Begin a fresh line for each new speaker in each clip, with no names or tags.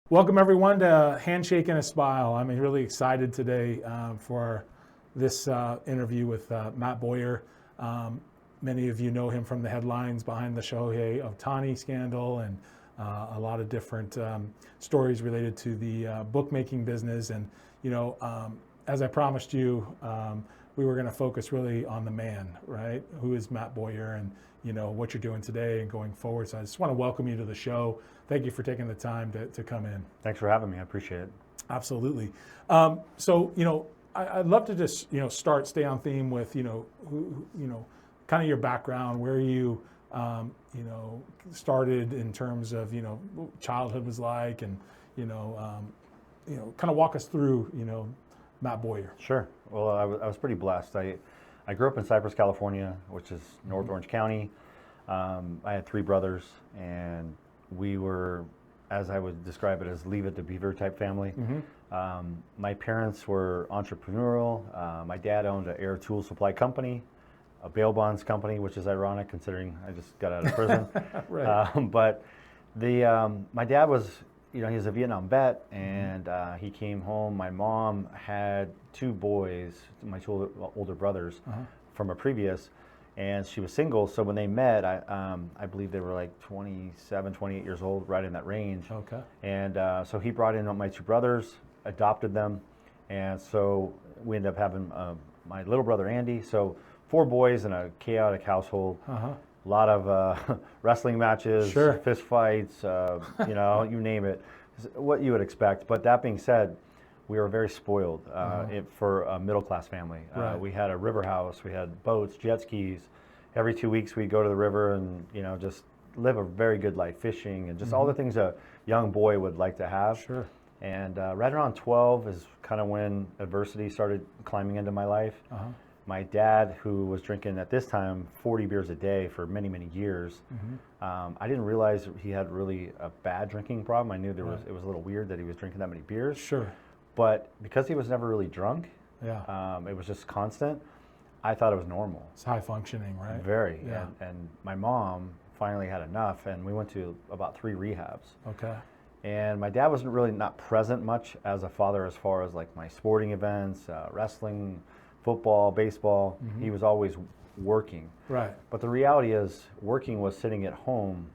Welcome everyone to Handshake and a Smile. I'm really excited today for this interview with Matt Bowyer. Many of you know him from the headlines behind the Shohei Ohtani scandal and a lot of different stories related to the bookmaking business. And as I promised you, we were going to focus really on the man, right? Who is Matt Bowyer, and what you're doing today and going forward. So I just want to welcome you to the show. Thank you for taking the time to come in.
Thanks for having me. I appreciate it.
Absolutely. So I'd love to just stay on theme with kind of your background, where you started in terms of what childhood was like, and kind of walk us through Matt Bowyer.
Sure. Well, I was pretty blessed. I grew up in Cypress, California, which is North Orange County. I had three brothers, and we were, as I would describe it, as leave it to beaver type family. My parents were entrepreneurial. My dad owned an air tool supply company, a bail bonds company, which is ironic considering I just got out of prison.
Right.
But my dad was, he was a Vietnam vet, and he came home. My mom had two boys, my two older brothers, from a previous, and she was single. So when they met, I believe they were like 27, 28 years old, right in that range.
Okay.
And so he brought in my two brothers, adopted them, and so we ended up having my little brother Andy. So 4 boys in a chaotic household. A lot of wrestling matches,
Sure.
fist fights, you name it, what you would expect. But that being said, we were very spoiled for a middle-class family.
Right.
We had a river house, we had boats, jet skis. Every 2 weeks we'd go to the river and just live a very good life, fishing and just all the things a young boy would like to have.
Sure.
And right around 12 is kind of when adversity started climbing into my life. My dad, who was drinking at this time 40 beers a day for many, many years, I didn't realize he had really a bad drinking problem. I knew it was a little weird that he was drinking that many beers.
Sure.
But because he was never really drunk,
Yeah.
it was just constant, I thought it was normal.
It's high functioning, right?
Very.
Yeah.
And my mom finally had enough, and we went to about 3 rehabs.
Okay.
And my dad wasn't really not present much as a father as far as like my sporting events, wrestling, football, baseball. He was always working.
Right.
But the reality is, working was sitting at home,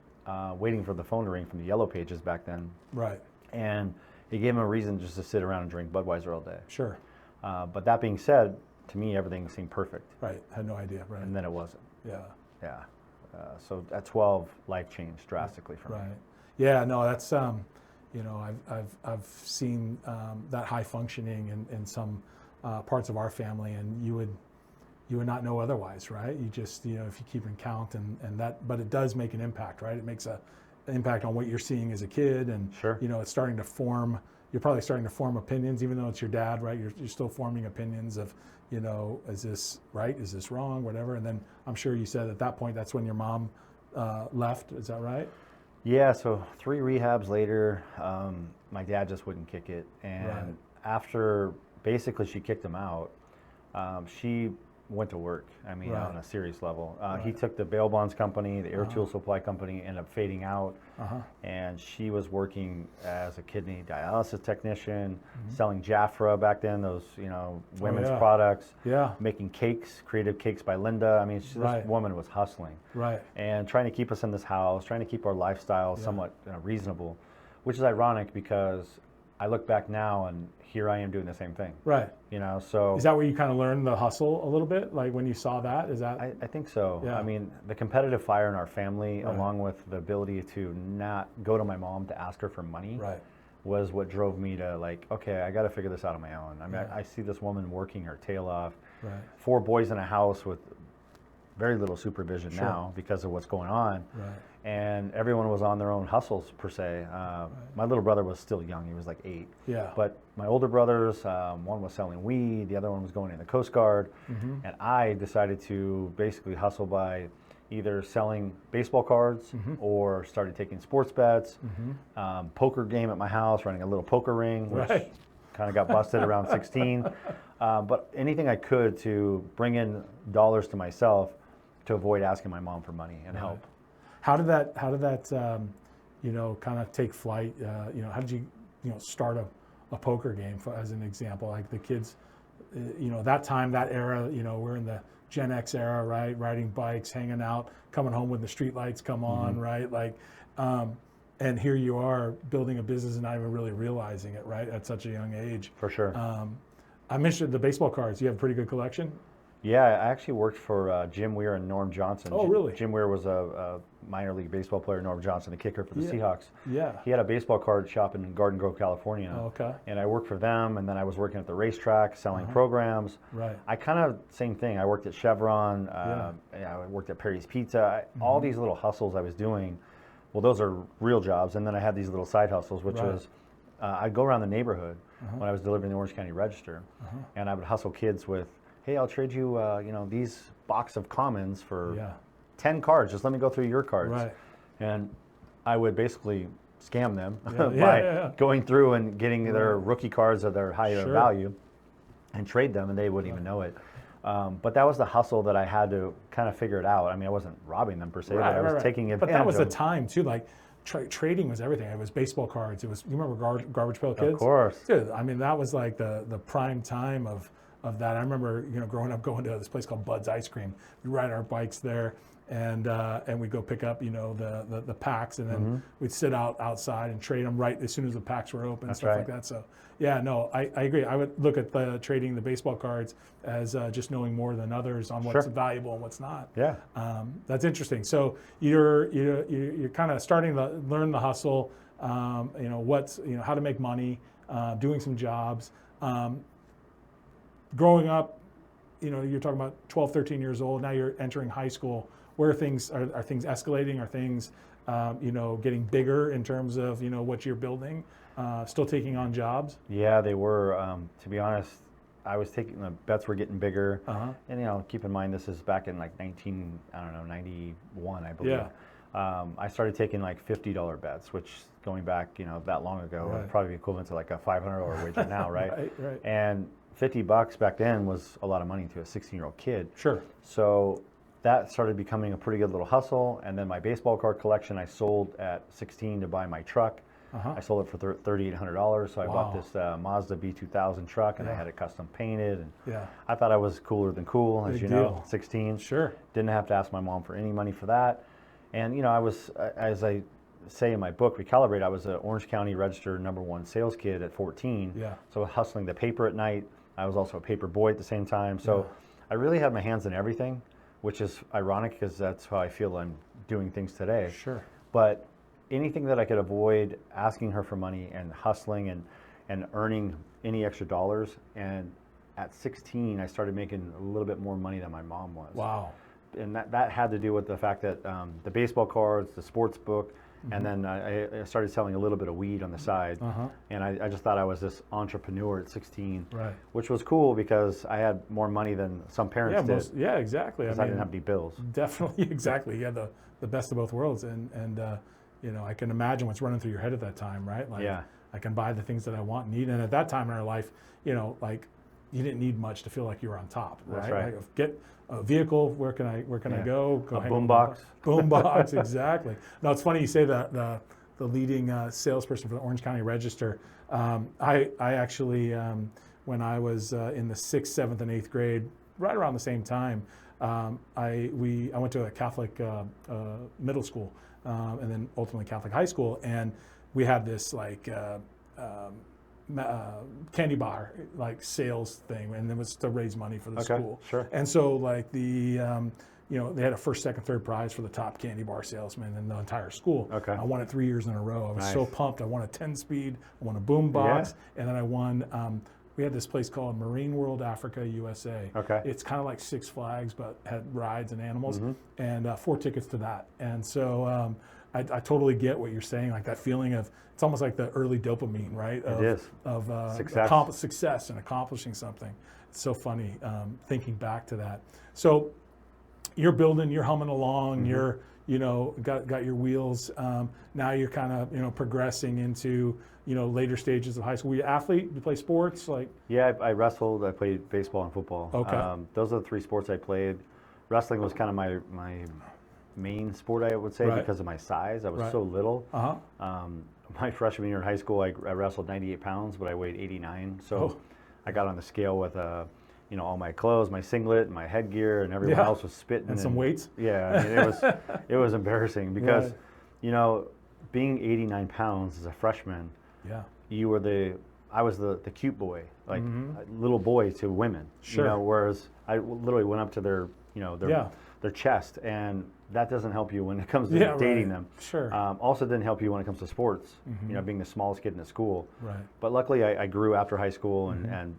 waiting for the phone to ring from the Yellow Pages back then.
Right.
And it gave him a reason just to sit around and drink Budweiser all day.
Sure.
But that being said, to me, everything seemed perfect.
Right. Had no idea. Right.
And then it wasn't.
Yeah.
Yeah. So at 12, life changed drastically for me.
Right. Yeah. No, that's I've seen that high functioning in some parts of our family, and you would not know otherwise, right? You just if you keep in count and that, but it does make an impact, right? It makes an impact on what you're seeing as a kid, and
Sure.
It's starting to form. You're probably starting to form opinions, even though it's your dad, right? You're still forming opinions of, is this right? Is this wrong? Whatever. And then I'm sure you said at that point, that's when your mom left. Is that right?
Yeah, so 3 rehabs later, my dad just wouldn't kick it. And
Right.
after basically she kicked him out, she went to work,
Right.
on a serious level. He took the bail bonds company, the air tool supply company, ended up fading out. And she was working as a kidney dialysis technician, selling Jafra back then, those, women's
yeah.
products,
Yeah.
making cakes, creative cakes by Linda.
Right.
This woman was hustling.
Right.
And trying to keep us in this house, trying to keep our lifestyle somewhat reasonable, which is ironic because I look back now and here I am doing the same thing.
Right.
So
Is that where you kind of learned the hustle a little bit? Like when you saw that, is that?
I think so.
Yeah.
The competitive fire in our family,
Right.
along with the ability to not go to my mom to ask her for money,
Right.
was what drove me to okay, I got to figure this out on my own.
Yeah.
I see this woman working her tail off,
Right.
4 boys in a house with very little supervision
Sure.
now because of what's going on.
Right.
And everyone was on their own hustles per se. My little brother was still young; he was like 8.
Yeah.
But my older brothers, one was selling weed, the other one was going in the Coast Guard, and I decided to basically hustle by either selling baseball cards or started taking sports bets. Poker game at my house, running a little poker ring, which
Right.
kind of got busted around 16. But anything I could to bring in dollars to myself to avoid asking my mom for money and help.
How did that kind of take flight? How did you start a poker game as an example. Like the kids, that time, that era, we're in the Gen X era, right? Riding bikes, hanging out, coming home when the street lights come on, right? Like, and here you are building a business and not even really realizing it, right? At such a young age.
For sure.
I mentioned the baseball cards. You have a pretty good collection?
Yeah, I actually worked for Jim Weir and Norm Johnson.
Oh, really?
Jim Weir was a minor league baseball player. Norm Johnson, the kicker for the Seahawks.
Yeah.
He had a baseball card shop in Garden Grove, California.
Oh, okay.
And I worked for them, and then I was working at the racetrack, selling programs.
Right.
I kind of, same thing. I worked at Chevron. I worked at Perry's Pizza. All these little hustles I was doing, well, those are real jobs. And then I had these little side hustles, which was, I'd go around the neighborhood when I was delivering the Orange County Register, and I would hustle kids with, hey, I'll trade you, these box of commons for 10 cards. Just let me go through your cards.
Right.
And I would basically scam them by going through and getting their rookie cards of their higher value and trade them, and they wouldn't even know it. But that was the hustle that I had to kind of figure it out. I mean, I wasn't robbing them per se, but I was taking advantage.
But that was
of
the time too. Like trading was everything. It was baseball cards. It was, you remember Garbage Pail Kids?
Of course.
Dude, I mean, that was like the prime time of that. I remember, growing up, going to this place called Bud's Ice Cream. We ride our bikes there, and we'd go pick up, the packs, and then we'd sit outside and trade them right as soon as the packs were open and stuff like that. So, yeah, no, I agree. I would look at the trading the baseball cards as just knowing more than others on what's valuable and what's not.
Yeah.
That's interesting. So you're kind of starting to learn the hustle, what's, how to make money, doing some jobs. Growing up, you're talking about 12, 13 years old. Now you're entering high school. Where are things escalating? Are things, getting bigger in terms of, what you're building? Still taking on jobs?
Yeah, they were. To be honest, I was taking, the bets were getting bigger. And, keep in mind, this is back in like 91, I believe.
Yeah.
I started taking like $50 bets, which going back, that long ago, would probably be equivalent to like a $500 wager now, right?
Right.
And $50 back then was a lot of money to a 16-year-old kid.
Sure.
So that started becoming a pretty good little hustle. And then my baseball card collection, I sold at 16 to buy my truck. I sold it for $3,800. So I bought this Mazda B2000 truck, and I had it custom painted. And I thought I was cooler than cool, as you know, 16.
Sure.
Didn't have to ask my mom for any money for that. And, I was, as I say in my book, Recalibrate, I was an Orange County Register #1 sales kid at 14.
Yeah.
So hustling the paper at night. I was also a paper boy at the same time. So I really had my hands in everything, which is ironic because that's how I feel I'm doing things today.
Sure.
But anything that I could avoid asking her for money and hustling and earning any extra dollars. And at 16, I started making a little bit more money than my mom was.
Wow.
And that had to do with the fact that the baseball cards, the sports book, and then I started selling a little bit of weed on the side. And I just thought I was this entrepreneur at 16, which was cool because I had more money than some parents did.
Yeah, exactly.
Because I didn't have any bills.
Definitely, exactly. You had the best of both worlds. And I can imagine what's running through your head at that time, right? Like, I can buy the things that I want and need. And at that time in our life, like, you didn't need much to feel like you were on top, right?
That's right.
Like, get a vehicle. Where can I go?
A boombox.
Boombox, exactly. No, it's funny you say that the leading salesperson for the Orange County Register. I actually, when I was in the 6th, 7th, and 8th grade, right around the same time, I went to a Catholic middle school, and then ultimately Catholic high school, and we had this like candy bar like sales thing, and it was to raise money for the school.
Sure.
And so like they had a first, second, third prize for the top candy bar salesman in the entire school.
Okay.
I won it 3 years in a row. I was so pumped. I won a 10-speed, I won a boom box, and then I won. We had this place called Marine World Africa USA.
Okay.
It's kind of like Six Flags, but had rides and animals, and 4 tickets to that. And so I totally get what you're saying, like that feeling of, it's almost like the early dopamine, right?
It is.
Of success and accomplishing something. It's so funny thinking back to that. So you're building, you're humming along, you're, got your wheels. Now you're kind of, progressing into, later stages of high school. Were you an athlete? Did you play sports?
Yeah, I wrestled. I played baseball and football.
Okay.
Those are the 3 sports I played. Wrestling was kind of my main sport, I would say,
Right.
because of my size. I was
Right.
so little.
Uh-huh.
My freshman year in high school, I wrestled 98 pounds, but I weighed 89. So
Oh.
I got on the scale with, all my clothes, my singlet, my headgear, and everyone
Yeah.
else was spitting.
And some weights?
Yeah, I mean, it was embarrassing because,
Right.
being 89 pounds as a freshman,
Yeah.
I was the cute boy, like a little boy to women.
Sure.
Whereas I literally went up to their
Yeah.
their chest, and that doesn't help you when it comes to
Yeah,
dating
right.
them.
Sure.
Also didn't help you when it comes to sports. Being the smallest kid in the school.
Right.
But luckily, I grew after high school, and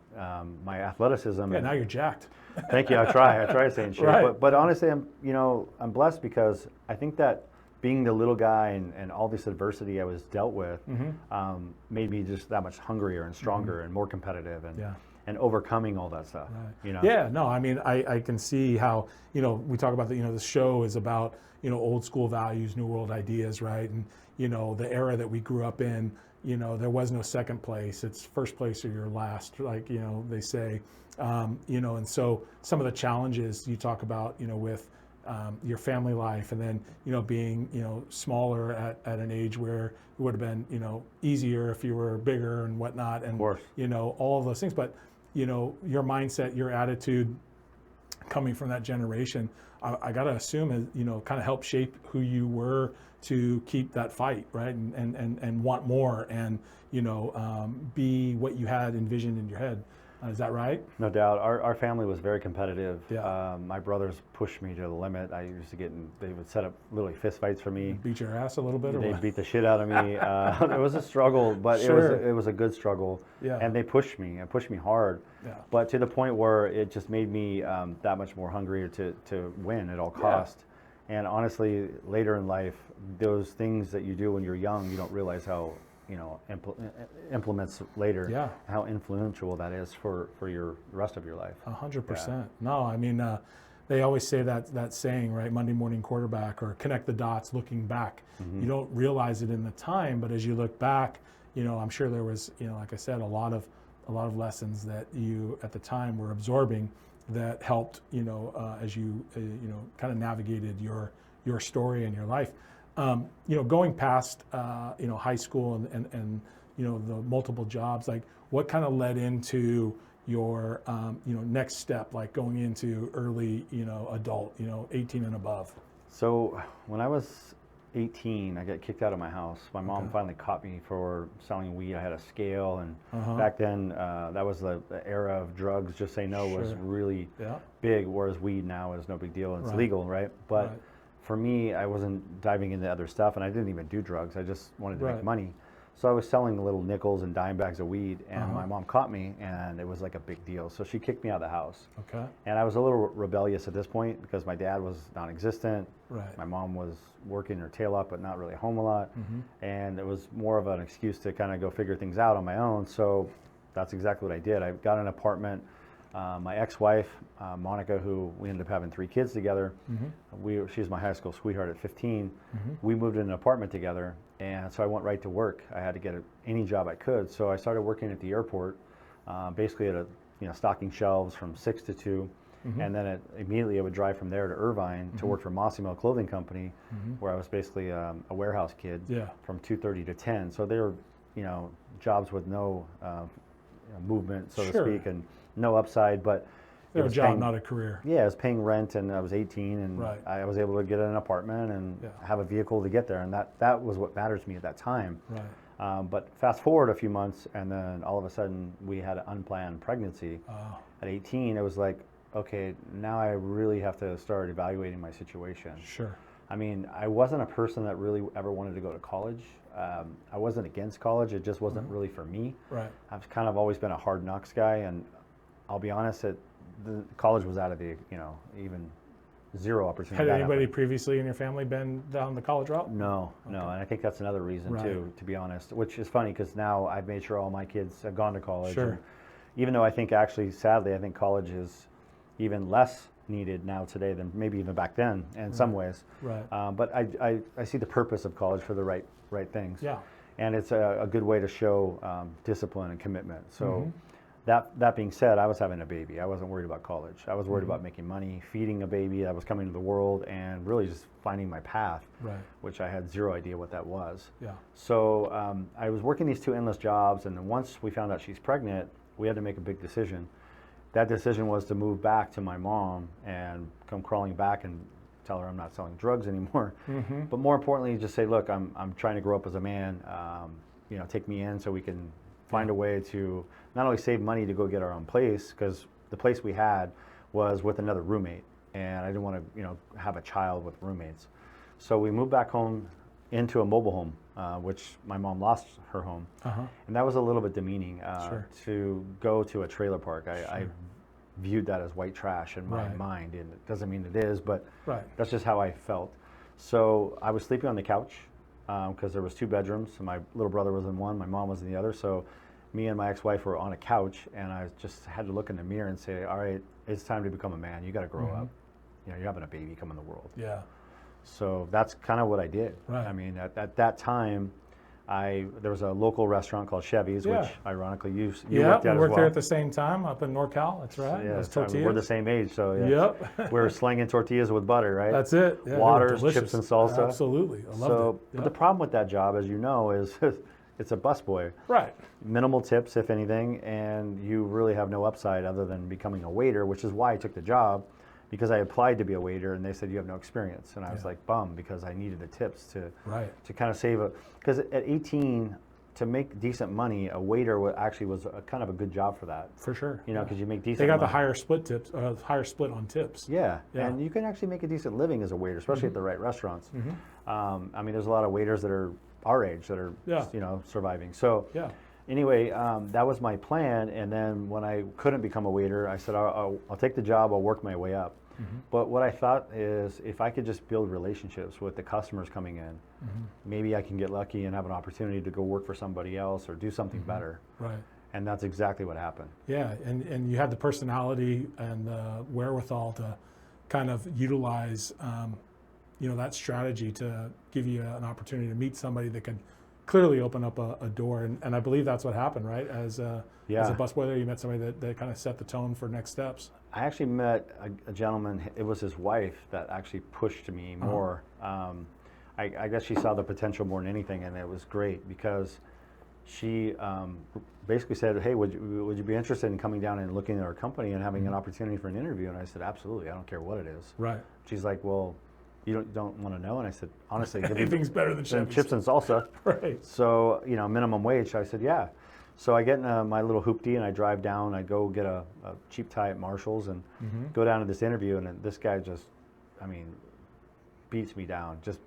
my athleticism.
Yeah, now you're jacked.
Thank you. I try to stay in shape.
Right.
But honestly, I'm blessed because I think that being the little guy and all this adversity I was dealt with made me just that much hungrier and stronger and more competitive and overcoming all that stuff.
Right. Yeah, no, I mean, I can see how, we talk about the show is about, old school values, new world ideas, right? And, the era that we grew up in, there was no second place. It's first place or your last, like, they say, and so some of the challenges you talk about, with your family life, and then being smaller at an age where it would have been easier if you were bigger and whatnot, and
Of course.
all of those things. But your mindset, your attitude, coming from that generation, I got to assume is kind of helped shape who you were to keep that fight, right, and want more, and be what you had envisioned in your head. Is that right?
No doubt. Our family was very competitive.
Yeah.
My brothers pushed me to the limit. I used to they would set up literally fist fights for me.
Beat your ass a little bit, or
They
what?
beat the shit out of me. It was a struggle, but
Sure.
it was a good struggle.
Yeah.
And they pushed me hard.
Yeah.
But to the point where it just made me that much more hungry to win at all cost. And honestly, later in life, those things that you do when you're young, you don't realize how implements later, how influential that is for your rest of your life.
100%. No, I mean, they always say that saying, right? Monday morning quarterback, or connect the dots looking back. You don't realize it in the time, but as you look back, I'm sure there was, like I said, a lot of lessons that you at the time were absorbing that helped, as you, kind of navigated your story and your life. Going past, high school and the multiple jobs, like what kind of led into your, next step, like going into early, adult, 18 and above?
So when I was 18, I got kicked out of my house. My mom finally caught me for selling weed. I had a scale, and back then, that was the era of drugs. Just Say No was really big, whereas weed now is no big deal. It's legal, right? But for me, I wasn't diving into other stuff, and I didn't even do drugs. I just wanted to make money. So I was selling little nickels and dime bags of weed, and my mom caught me, and it was like a big deal. So she kicked me out of the house.
Okay.
And I was a little rebellious at this point because my dad was non-existent.
Right.
My mom was working her tail off, but not really home a lot. And it was more of an excuse to kind of go figure things out on my own. So that's exactly what I did. I got an apartment. My ex-wife, Monica, who we ended up having 3 kids together, she was my high school sweetheart at 15. We moved in an apartment together, and so I went right to work. I had to get any job I could. So I started working at the airport, basically at stocking shelves from 6 to 2. And then immediately I would drive from there to Irvine to work for Massimo Clothing Company, where I was basically a warehouse kid from 2:30 to 10. So they were, jobs with no movement, so to speak, and no upside, but
It was a job, not a career.
Yeah, I was paying rent, and I was 18, and
Right.
I was able to get an apartment and have a vehicle to get there, and that was what matters to me at that time.
Right.
But fast forward a few months, and then all of a sudden we had an unplanned pregnancy. At 18, it was like, okay, now I really have to start evaluating my situation.
Sure.
I mean, I wasn't a person that really ever wanted to go to college. I wasn't against college, it just wasn't really for me.
Right.
I've kind of always been a hard knocks guy, and I'll be honest, the college was out of the, even zero opportunity.
Had anybody previously in your family been down the college route?
No, and I think that's another reason too, to be honest, which is funny because now I've made sure all my kids have gone to college.
Sure.
Even though I think actually, sadly, I think college is even less needed now today than maybe even back then in some ways.
Right.
But I see the purpose of college for the right things.
Yeah.
And it's a good way to show discipline and commitment. So That being said, I was having a baby. I wasn't worried about college. I was worried about making money, feeding a baby that was coming to the world, and really just finding my path,
Right.
which I had zero idea what that was.
Yeah.
So I was working these two endless jobs, and then once we found out she's pregnant, we had to make a big decision. That decision was to move back to my mom and come crawling back and tell her I'm not selling drugs anymore. But more importantly, just say, look, I'm trying to grow up as a man. Take me in so we can find a way to not only save money to go get our own place, because the place we had was with another roommate, and I didn't want to have a child with roommates. So we moved back home into a mobile home, which my mom lost her home, and that was a little bit demeaning to go to a trailer park. I viewed that as white trash in my mind, and it doesn't mean it is, but that's just how I felt. So I was sleeping on the couch because there was 2 bedrooms. So my little brother was in one, my mom was in the other. So me and my ex-wife were on a couch, and I just had to look in the mirror and say, all right, it's time to become a man. You got to grow up. You're having a baby come in the world.
Yeah.
So that's kind of what I did.
Right.
I mean, at that time, there was a local restaurant called Chevy's, which ironically you worked at
we
as well.
worked there at the same time up in NorCal. That's right.
Yeah,
Those tortillas.
we're the same age, so we were slinging tortillas with butter, right?
That's it. Yeah,
Waters, chips, and salsa.
Absolutely, I loved it.
But the problem with that job, as you know, is it's a busboy.
Right.
Minimal tips, if anything, and you really have no upside other than becoming a waiter, which is why I took the job, because I applied to be a waiter, and they said you have no experience, and I was like bummed because I needed the tips to kind of save because at 18, to make decent money, a waiter was kind of a good job for that.
For sure.
Because you make decent.
They got
money.
the higher split on tips.
Yeah, and you can actually make a decent living as a waiter, especially at the right restaurants. I mean, there's a lot of waiters that are our age that are surviving. So anyway, that was my plan. And then when I couldn't become a waiter, I said I'll take the job. I'll work my way up. But what I thought is, if I could just build relationships with the customers coming in, maybe I can get lucky and have an opportunity to go work for somebody else or do something better.
Right.
And that's exactly what happened.
Yeah, and you had the personality and the wherewithal to kind of utilize, that strategy to give you an opportunity to meet somebody that could clearly open up a door. And I believe that's what happened, right? As a busboy there, you met somebody that kind of set the tone for next steps.
I actually met a gentleman. It was his wife that actually pushed me more. I guess she saw the potential more than anything, and it was great because she basically said, "Hey, would you be interested in coming down and looking at our company and having an opportunity for an interview?" And I said, "Absolutely. I don't care what it is."
Right.
She's like, "Well, you don't want to know?" And I said, "Honestly,
anything's better than
chips and salsa."
Right.
So minimum wage. I said, "Yeah." So I get in my little hoopty and I drive down. I go get a cheap tie at Marshall's and go down to this interview. And this guy just, beats me down. Just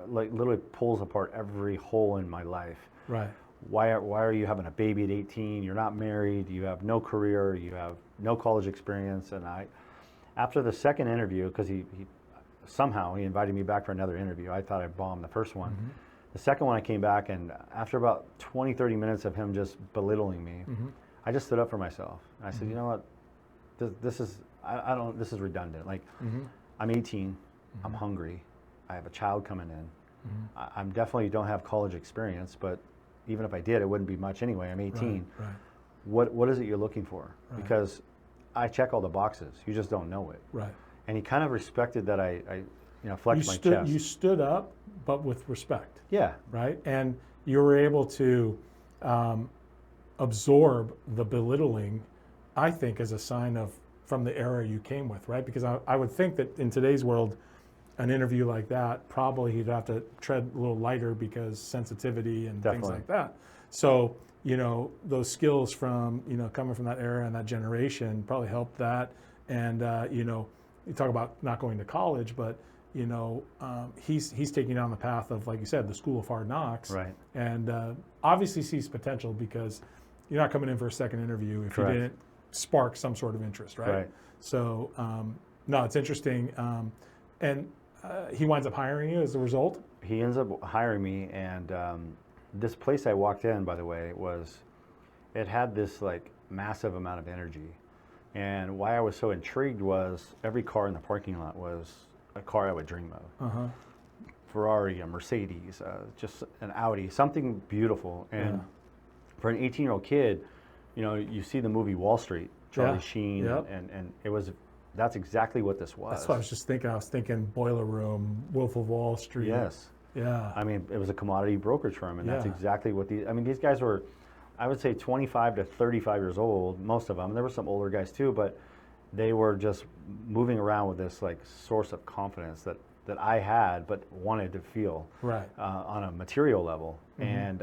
like literally pulls apart every hole in my life.
Right.
Why are you having a baby at 18? You're not married. You have no career. You have no college experience. And after the second interview, because he somehow he invited me back for another interview. I thought I bombed the first one. The second one I came back, and after about 20, 30 minutes of him just belittling me, I just stood up for myself. And I said, you know what, this is redundant. Like, I'm 18, I'm hungry, I have a child coming in. I'm definitely don't have college experience, but even if I did, it wouldn't be much anyway. I'm 18.
Right.
What is it you're looking for?
Right.
Because I check all the boxes. You just don't know it.
Right.
And he kind of respected that I flexed my chest.
You stood up, but with respect.
Yeah.
Right? And you were able to absorb the belittling, I think, as a sign from the era you came with, right? Because I would think that in today's world, an interview like that, probably he'd have to tread a little lighter because sensitivity and things like that. So, those skills from, coming from that era and that generation probably helped that. And, you talk about not going to college, but he's taking down the path of, like you said, the school of hard knocks,
right? And
obviously sees potential because you're not coming in for a second interview if you didn't spark some sort of interest, right? Right. So no, it's interesting, and he winds up hiring you as a result.
He ends up hiring me, and this place I walked in, by the way, it had this like massive amount of energy. And why I was so intrigued was every car in the parking lot was a car I would dream of. Ferrari, a Mercedes, just an Audi, something beautiful. And for an 18-year-old kid, you see the movie Wall Street, Charlie Sheen,
Yep.
and that's exactly what this was.
That's what I was just thinking. I was thinking Boiler Room, Wolf of Wall Street.
Yes.
Yeah.
I mean, it was a commodity brokerage firm, and that's
Yeah.
exactly what these guys were, I would say 25 to 35 years old, most of them. There were some older guys too, but they were just moving around with this like source of confidence that I had, but wanted to feel
Right.
on a material level. And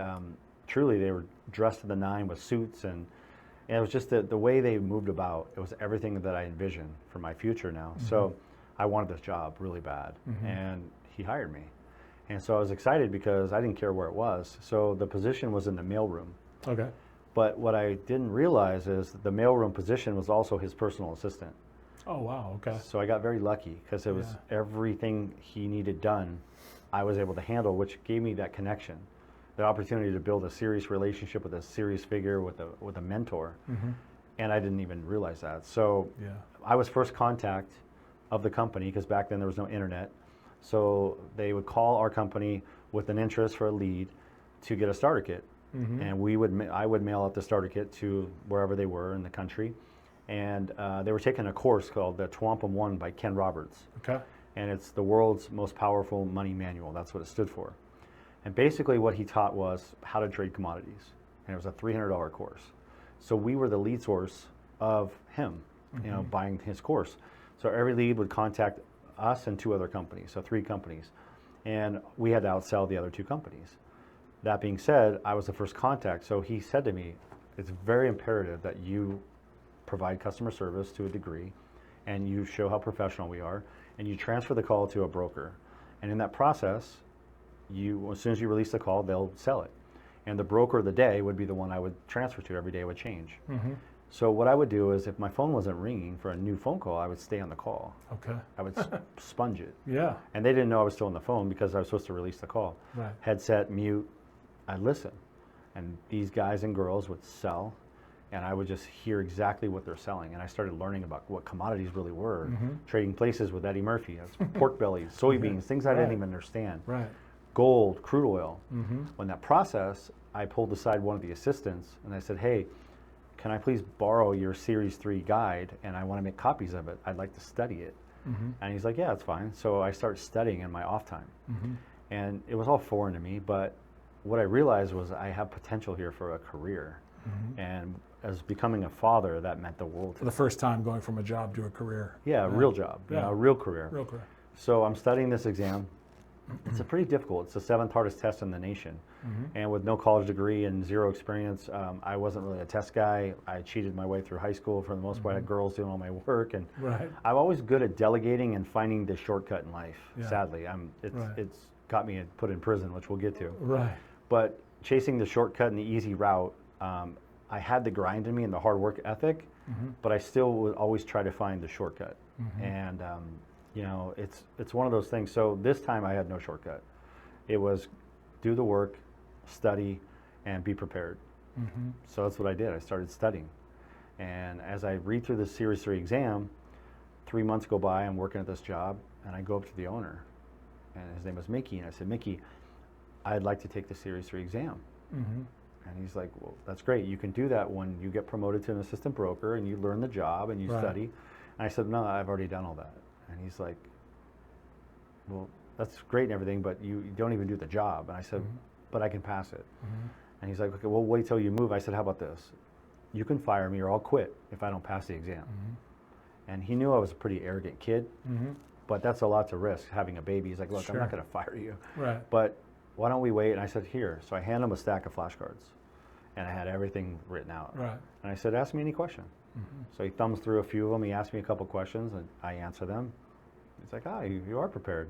truly, they were dressed to the nine with suits, and it was just the way they moved about. It was everything that I envisioned for my future now. So I wanted this job really bad, and he hired me. And so I was excited because I didn't care where it was. So the position was in the mailroom.
Okay.
But what I didn't realize is that the mailroom position was also his personal assistant.
Oh, wow. Okay.
So I got very lucky because it was everything he needed done, I was able to handle, which gave me that connection, the opportunity to build a serious relationship with a serious figure, with a mentor. And I didn't even realize that. So I was first contact of the company because back then there was no internet. So they would call our company with an interest for a lead to get a starter kit. And I would mail out the starter kit to wherever they were in the country. And they were taking a course called the Twampum One by Ken Roberts.
Okay.
And it's the world's most powerful money manual. That's what it stood for. And basically what he taught was how to trade commodities. And it was a $300 course. So we were the lead source of him, buying his course. So every lead would contact us and 2 other companies, so 3 companies. And we had to outsell the other 2 companies. That being said, I was the first contact. So he said to me, it's very imperative that you provide customer service to a degree, and you show how professional we are, and you transfer the call to a broker. And in that process, as soon as you release the call, they'll sell it. And the broker of the day would be the one I would transfer to. Every day would change. So what I would do is if my phone wasn't ringing for a new phone call, I would stay on the call.
Okay.
I would sponge it.
Yeah.
And they didn't know I was still on the phone because I was supposed to release the call.
Right.
Headset, mute, I'd listen. And these guys and girls would sell, and I would just hear exactly what they're selling. And I started learning about what commodities really were, trading places with Eddie Murphy, pork bellies, soybeans, things I didn't even understand.
Right.
Gold, crude oil. When that process, I pulled aside one of the assistants and I said, hey, can I please borrow your Series 3 guide, and I want to make copies of it. I'd like to study it. And he's like, yeah, that's fine. So I started studying in my off time. And it was all foreign to me, but what I realized was I have potential here for a career. And as becoming a father, that meant the world to
For the first time going from a job to a career.
Yeah, a real job, a real career.
Real career.
So I'm studying this exam. It's a pretty difficult. It's the 7th hardest test in the nation. And with no college degree and 0 experience, I wasn't really a test guy. I cheated my way through high school for the most part. I had girls doing all my work, and I'm always good at delegating and finding the shortcut in life. Sadly, it's got me put in prison, which we'll get to.
Right.
But chasing the shortcut and the easy route, I had the grind in me and the hard work ethic, but I still would always try to find the shortcut. And it's one of those things. So this time I had no shortcut. It was do the work, study, and be prepared. So that's what I did. I started studying. And as I read through the Series 3 exam, 3 months go by, I'm working at this job, and I go up to the owner, and his name was Mickey, and I said, Mickey, I'd like to take the Series 3 exam. And he's like, well, that's great. You can do that when you get promoted to an assistant broker and you learn the job and you study. And I said, no, I've already done all that. And he's like, well, that's great and everything, but you don't even do the job. And I said, but I can pass it. And he's like, okay, well, wait till you move. I said, how about this? You can fire me or I'll quit if I don't pass the exam. And he knew I was a pretty arrogant kid, but that's a lot to risk, having a baby. He's like, look, I'm not going to fire you. But why don't we wait? And I said, here. So I hand him a stack of flashcards, and I had everything written out. And I said, ask me any question. So he thumbs through a few of them. He asked me a couple questions, and I answer them. He's like, you are prepared.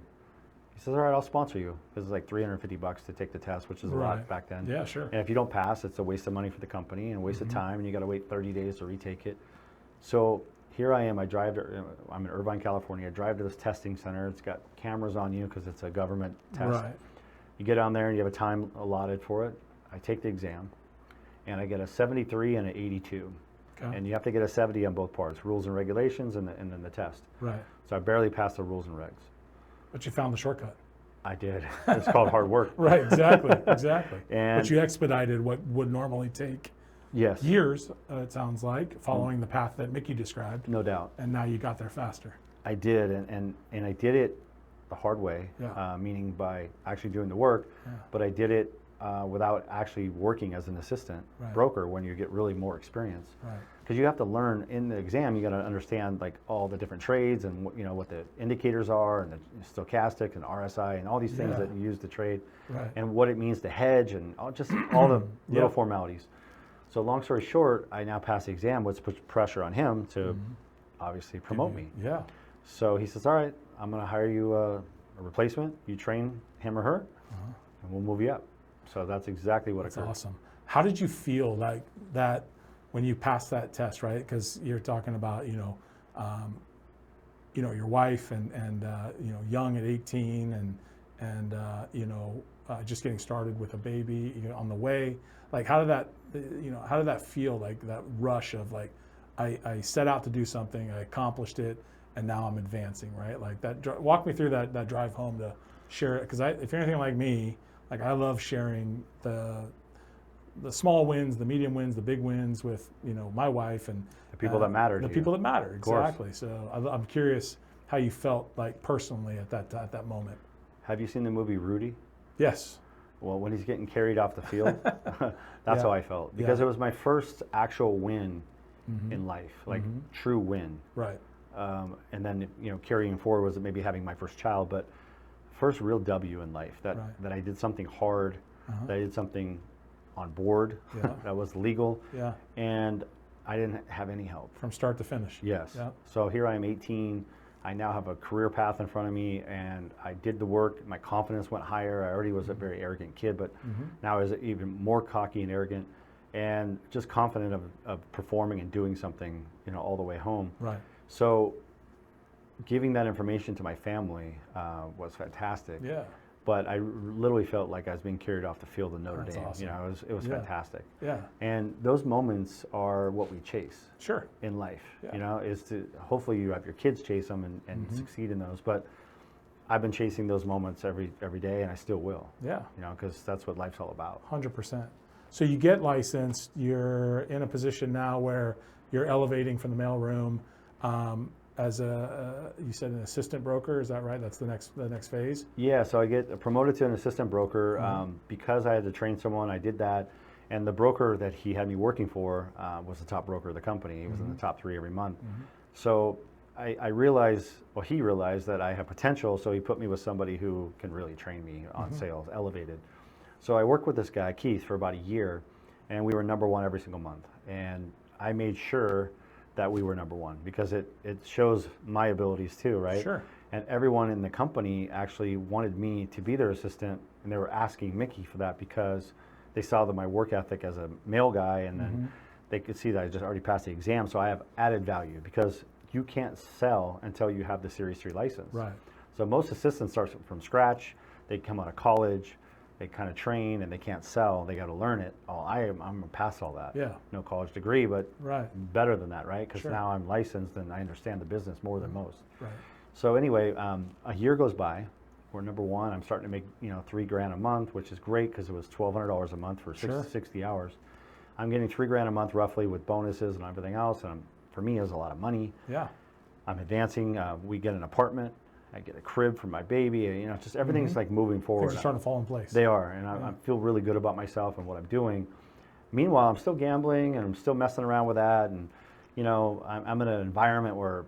He says, all right, I'll sponsor you. This is like $350 to take the test, which is a lot back then.
Yeah, sure.
And if you don't pass, it's a waste of money for the company and a waste of time, and you got to wait 30 days to retake it. So here I am. I'm in Irvine, California. I drive to this testing center. It's got cameras on you because it's a government test. You get on there and you have a time allotted for it. I take the exam, and I get a 73 and an 82. And you have to get a 70 on both parts, rules and regulations, and then the test. So I barely passed the rules and regs.
But you found the shortcut.
I did. It's called hard work.
Exactly.
And
but you expedited what would normally take
Yes.
years, it sounds like, following the path that Mickey described,
No doubt.
and now you got there faster.
I did, and I did it the hard way,
Yeah.
meaning by actually doing the work,
Yeah.
but I did it without actually working as an assistant
Right.
broker when you get really more experience.
Right.
Because you have to learn in the exam, you got to understand like all the different trades and what, what the indicators are and the stochastic and RSI and all these things
Yeah.
that you use to trade,
Right.
and what it means to hedge and just all the little
Yep.
formalities. So long story short, I now passed the exam, which puts pressure on him to
Mm-hmm.
obviously promote me.
Yeah.
So he says, all right, I'm going to hire you a replacement. You train him or her, and we'll move you up. So that's exactly what
That's
occurred.
awesome. How did you feel like that when you passed that test, right? Because you're talking about, your wife and young at 18 and just getting started with a baby, on the way. Like, how did that feel? Like that rush of like, I set out to do something, I accomplished it, and now I'm advancing, right? Like that. Walk me through that drive home to share it, because if you're anything like me, like I love sharing the small wins, the medium wins, the big wins with my wife and
The people that matter to
the
you.
people that matter,
course.
exactly. So I'm curious how you felt like personally at that moment.
Have you seen the movie Rudy?
Yes.
Well, when he's getting carried off the field, that's
Yeah.
how I felt. Because
Yeah.
it was my first actual win in life, like true win.
Right.
And then, carrying forward was maybe having my first child, but first real W in life, that I did something hard, that I did something on board,
Yeah.
that was legal,
Yeah.
and I didn't have any help.
From start to finish.
Yes.
Yeah.
So here I am, 18. I now have a career path in front of me, and I did the work. My confidence went higher. I already was a very arrogant kid, but now I was even more cocky and arrogant, and just confident of performing and doing something, all the way home.
Right.
So giving that information to my family was fantastic.
Yeah.
But I literally felt like I was being carried off the field in Notre
That's
Dame.
awesome.
It was
Yeah.
fantastic.
Yeah.
And those moments are what we chase
Sure.
in life.
Yeah.
Is to hopefully you have your kids chase them and succeed in those. But I've been chasing those moments every day, and I still will.
Yeah.
Because that's what life's all about.
100%. So you get licensed. You're in a position now where you're elevating from the mailroom as you said, an assistant broker. Is that right? That's the next phase.
Yeah. So I get promoted to an assistant broker because I had to train someone. I did that, and the broker that he had me working for was the top broker of the company. He was in the top 3 every month. So I realized, well, he realized that I have potential, so he put me with somebody who can really train me on sales, elevated. So I worked with this guy, Keith, for about a year, and we were number 1 every single month. And I made sure that we were number 1 because it shows my abilities too, right?
Sure.
And everyone in the company actually wanted me to be their assistant, and they were asking Mickey for that because they saw that my work ethic as a male guy, and then they could see that I just already passed the exam, so I have added value because you can't sell until you have the Series 3 license.
Right.
So most assistants start from scratch. They come out of college, they kind of train, and they can't sell. They got to learn it. Oh, I'm past all that.
Yeah.
No college degree, but
Right.
better than that, right? Because
Sure.
now I'm licensed and I understand the business more than most.
Right.
So anyway, a year goes by. We're number 1. I'm starting to make $3,000 a month, which is great because it was $1,200 a month for
Sure.
60 hours. I'm getting $3,000 a month roughly with bonuses and everything else, and for me, it's a lot of money.
Yeah.
I'm advancing. We get an apartment. I get a crib for my baby. Just everything's like moving forward.
Things are starting to fall in place.
They are, and I feel really good about myself and what I'm doing. Meanwhile, I'm still gambling and I'm still messing around with that, and I'm in an environment where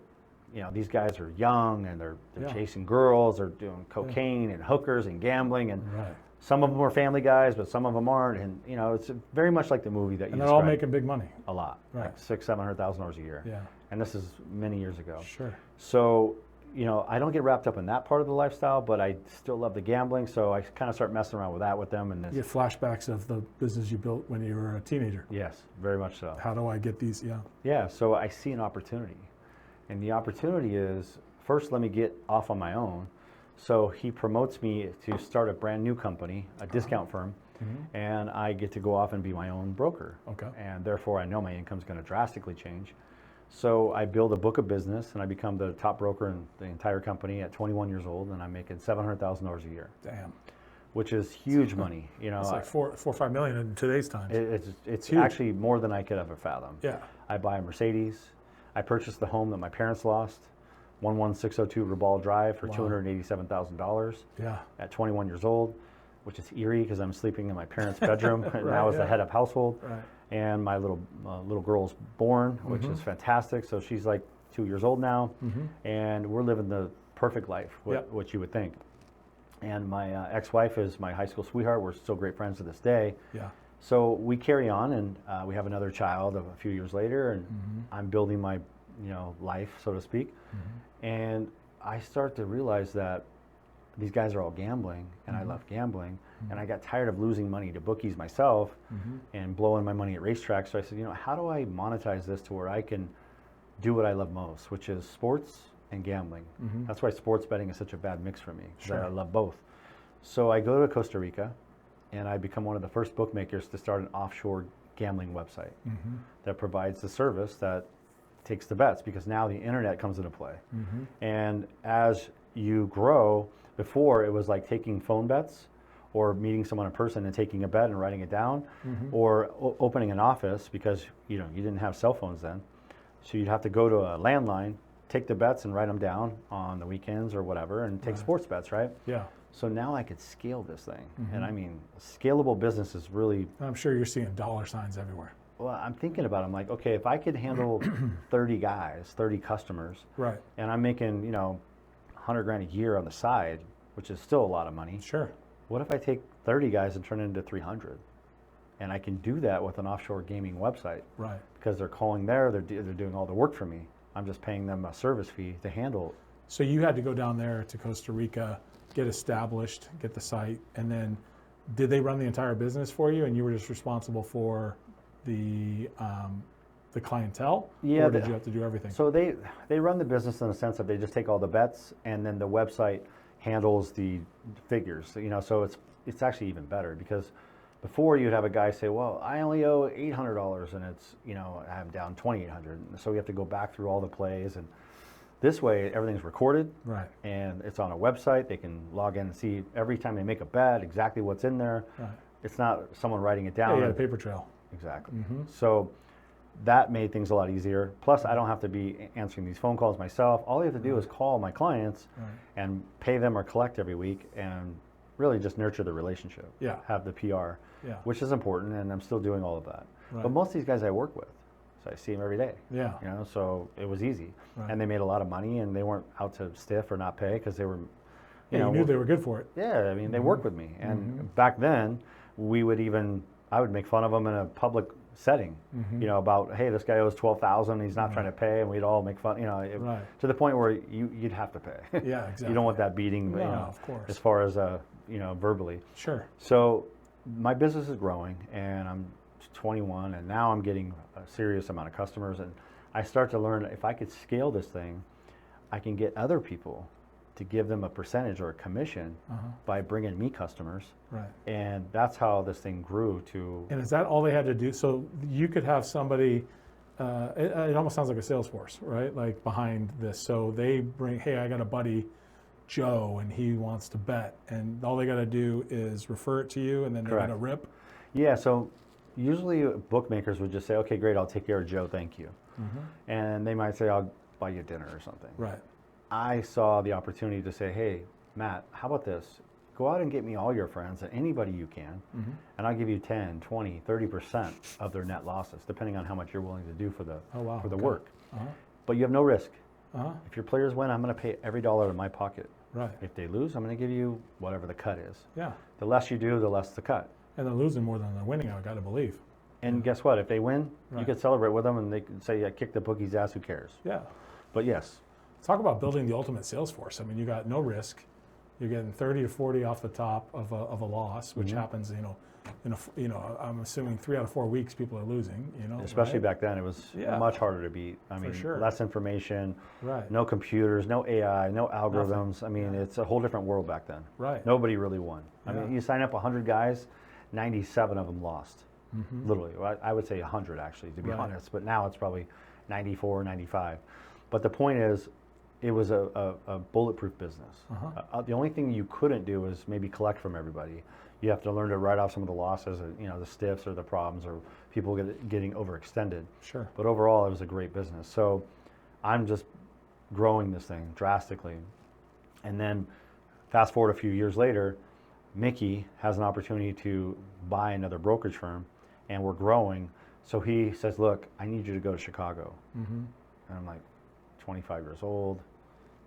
these guys are young and they're chasing girls, they're doing cocaine and hookers and gambling, and
Right.
some of them are family guys, but some of them aren't, and it's very much like the movie that you
And they're all
described.
making big money.
A lot,
Right.
like $600,000-700,000 a year.
Yeah.
And this is many years ago.
Sure.
So, I don't get wrapped up in that part of the lifestyle, but I still love the gambling, so I kind of start messing around with that with them. And
You get flashbacks of the business you built when you were a teenager.
yes, very much so.
How do I get these? Yeah.
Yeah, so I see an opportunity. And the opportunity is, first, let me get off on my own. So he promotes me to start a brand new company, a discount firm, and I get to go off and be my own broker.
Okay.
And therefore, I know my income's going to drastically change. So I build a book of business, and I become the top broker in the entire company at 21 years old, and I'm making $700,000 a year.
Damn.
which is huge money. You know,
It's like 4 or 5 million in today's times.
it's
huge.
actually more than I could ever fathom.
Yeah.
I buy a Mercedes. I purchased the home that my parents lost, 11602 Rabal Drive for
Wow.
$287,000
Yeah.
at 21 years old, which is eerie because I'm sleeping in my parents' bedroom
Right,
now as the
yeah.
head of household.
Right.
And my little girl's born, which is fantastic. So she's like 2 years old now, and we're living the perfect life,
Yep.
what you would think. And my ex-wife is my high school sweetheart. We're still great friends to this day.
Yeah.
So we carry on, and we have another child a few years later, and I'm building my, life, so to speak. And I start to realize that these guys are all gambling, and I love gambling, and I got tired of losing money to bookies myself and blowing my money at racetracks. So I said, how do I monetize this to where I can do what I love most, which is sports and gambling. That's why sports betting is such a bad mix for me, because I love both. So I go to Costa Rica, and I become one of the first bookmakers to start an offshore gambling website that provides the service that takes the bets, because now the internet comes into play. And as you grow, before it was like taking phone bets or meeting someone in person and taking a bet and writing it down, or opening an office, because you didn't have cell phones then. So you'd have to go to a landline, take the bets and write them down on the weekends or whatever, and take sports bets, right?
Yeah.
So now I could scale this thing. And I mean, scalable business is really,
I'm sure you're seeing dollar signs everywhere.
well, I'm thinking about it. I'm like, okay, if I could handle 30 guys, 30 customers,
Right.
and I'm making, 100 grand a year on the side, which is still a lot of money.
Sure.
What if I take 30 guys and turn it into 300? And I can do that with an offshore gaming website,
Right.
because they're calling there, they're doing all the work for me. I'm just paying them a service fee to handle.
So you had to go down there to Costa Rica, get established, get the site, and then did they run the entire business for you, and you were just responsible for the clientele?
Yeah,
Or did you have to do everything?
So they run the business in the sense that they just take all the bets, and then the website handles the figures. So it's actually even better, because before you'd have a guy say, well, I only owe $800, and it's, I'm down $2,800. So we have to go back through all the plays, and this way everything's recorded,
Right.
and it's on a website. They can log in and see every time they make a bet exactly what's in there.
Right.
It's not someone writing it
Yeah,
down.
you had a paper trail.
Exactly. So that made things a lot easier. Plus, I don't have to be answering these phone calls myself. All you have to do is call my clients and pay them or collect every week, and really just nurture the relationship.
Yeah.
Have the PR,
Yeah.
which is important, and I'm still doing all of that.
Right.
But most of these guys I work with, so I see them every day.
Yeah.
So it was easy,
Right.
and they made a lot of money, and they weren't out to stiff or not pay, because they were,
Yeah, you knew they were good for it.
yeah, I mean, they worked with me. And back then, I would make fun of them in a public setting, about, hey, this guy owes 12,000, he's not trying to pay, and we'd all make fun,
Right.
to the point where you'd have to pay.
Yeah, exactly.
You don't want that beating,
No, of course.
as far as, verbally.
Sure.
So my business is growing, and I'm 21, and now I'm getting a serious amount of customers, and I start to learn, if I could scale this thing, I can get other people to give them a percentage or a commission by bringing me customers.
Right.
And that's how this thing grew to.
And is that all they had to do? So you could have somebody, it almost sounds like a sales force, right? Like behind this. So they bring, hey, I got a buddy, Joe, and he wants to bet. And all they got to do is refer it to you, and then they're going to rip.
Yeah, so usually bookmakers would just say, okay, great, I'll take care of Joe, thank you. And they might say, I'll buy you dinner or something.
Right.
I saw the opportunity to say, hey, Matt, how about this? Go out and get me all your friends and anybody you can, and I'll give you 10, 20, 30% of their net losses, depending on how much you're willing to do for the work. But you have no risk. If your players win, I'm going to pay every dollar out of my pocket.
Right.
If they lose, I'm going to give you whatever the cut is.
Yeah.
The less you do, the less the cut.
And they're losing more than they're winning, I got to believe.
And guess what? If they win, you
Right.
could celebrate with them, and they can say, yeah, kick the bookie's ass, who cares?
Yeah.
But yes.
Talk about building the ultimate sales force. I mean, you got no risk. You're getting 30 to 40 off the top of a loss, which happens, I'm assuming 3 out of 4 weeks people are losing,
Especially
right?
back then, it was much harder to beat. I mean,
sure.
less information,
Right.
no computers, no AI, no algorithms. I mean, it's a whole different world back then.
Right.
Nobody really won. I
Yeah.
mean, you sign up 100 guys, 97 of them lost. Literally. I would say 100 actually, to be
Right.
honest. But now it's probably 94, 95. But the point is, it was a bulletproof business. The only thing you couldn't do is maybe collect from everybody. You have to learn to write off some of the losses, or, the stiffs or the problems or people getting overextended.
Sure.
But overall, it was a great business. So I'm just growing this thing drastically. And then fast forward a few years later, Mickey has an opportunity to buy another brokerage firm, and we're growing. So he says, look, I need you to go to Chicago. And I'm like, 25 years old.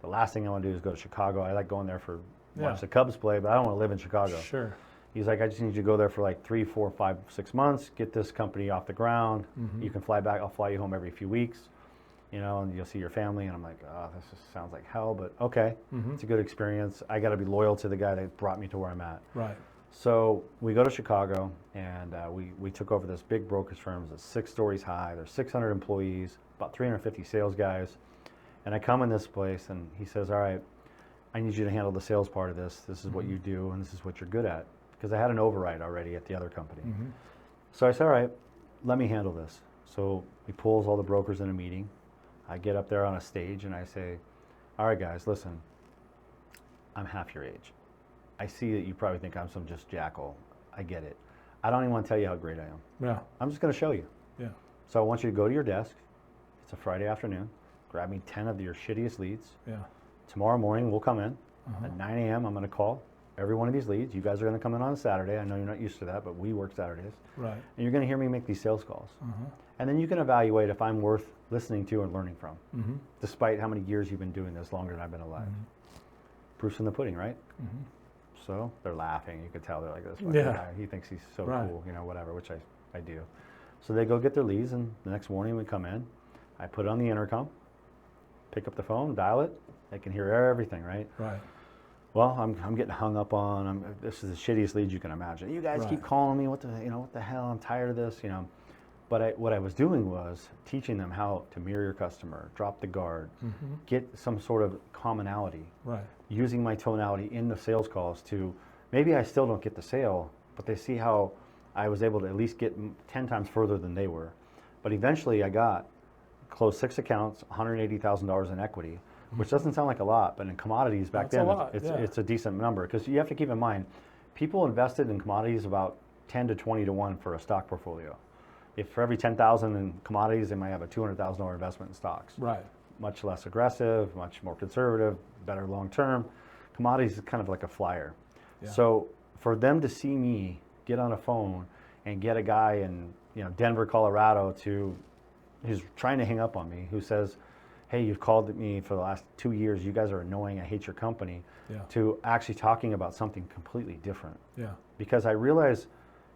The last thing I want to do is go to Chicago. I like going there for watch the Cubs play, but I don't want to live in Chicago.
Sure.
He's like, I just need you to go there for like 3, 4, 5, 6 months, get this company off the ground. You can fly back. I'll fly you home every few weeks, and you'll see your family. And I'm like, oh, this just sounds like hell, but okay. It's a good experience. I got to be loyal to the guy that brought me to where I'm at.
Right.
So we go to Chicago, and we took over this big brokerage firm. It's 6 stories high. There's 600 employees, about 350 sales guys. And I come in this place, and he says, all right, I need you to handle the sales part of this. This is what you do, and this is what you're good at. Because I had an override already at the other company. So I said, all right, let me handle this. So he pulls all the brokers in a meeting. I get up there on a stage, and I say, all right, guys, listen, I'm half your age. I see that you probably think I'm some just jackal. I get it. I don't even want to tell you how great I am.
Yeah.
I'm just going to show you.
Yeah.
So I want you to go to your desk. It's a Friday afternoon. Grab me 10 of your shittiest leads.
Yeah.
Tomorrow morning, we'll come in. At 9 a.m., I'm going to call every one of these leads. You guys are going to come in on a Saturday. I know you're not used to that, but we work Saturdays.
Right.
And you're going to hear me make these sales calls. And then you can evaluate if I'm worth listening to and learning from, despite how many years you've been doing this, longer than I've been alive. Proof's in the pudding, right? So they're laughing. You could tell they're like, this fucking guy, he thinks he's so cool, whatever, which I do. So they go get their leads, and the next morning we come in. I put it on the intercom, pick up the phone, dial it. They can hear everything, right?
Right.
Well, I'm getting hung up on. This is the shittiest lead you can imagine. You guys keep calling me. What the hell? I'm tired of this. But what I was doing was teaching them how to mirror your customer, drop the guard, get some sort of commonality.
Right.
Using my tonality in the sales calls to, maybe I still don't get the sale, but they see how I was able to at least get 10 times further than they were. But eventually I closed 6 accounts, $180,000 in equity, which doesn't sound like a lot, but in commodities back then, it's a decent number. Because you have to keep in mind, people invested in commodities about 10 to 20 to 1 for a stock portfolio. If for every 10,000 in commodities, they might have a $200,000 investment in stocks.
Right.
Much less aggressive, much more conservative, better long term. Commodities is kind of like a flyer. Yeah. So for them to see me get on a phone and get a guy in Denver, Colorado who's trying to hang up on me, who says, hey, you've called me for the last 2 years, you guys are annoying, I hate your company, to actually talking about something completely different. Yeah. Because I realize,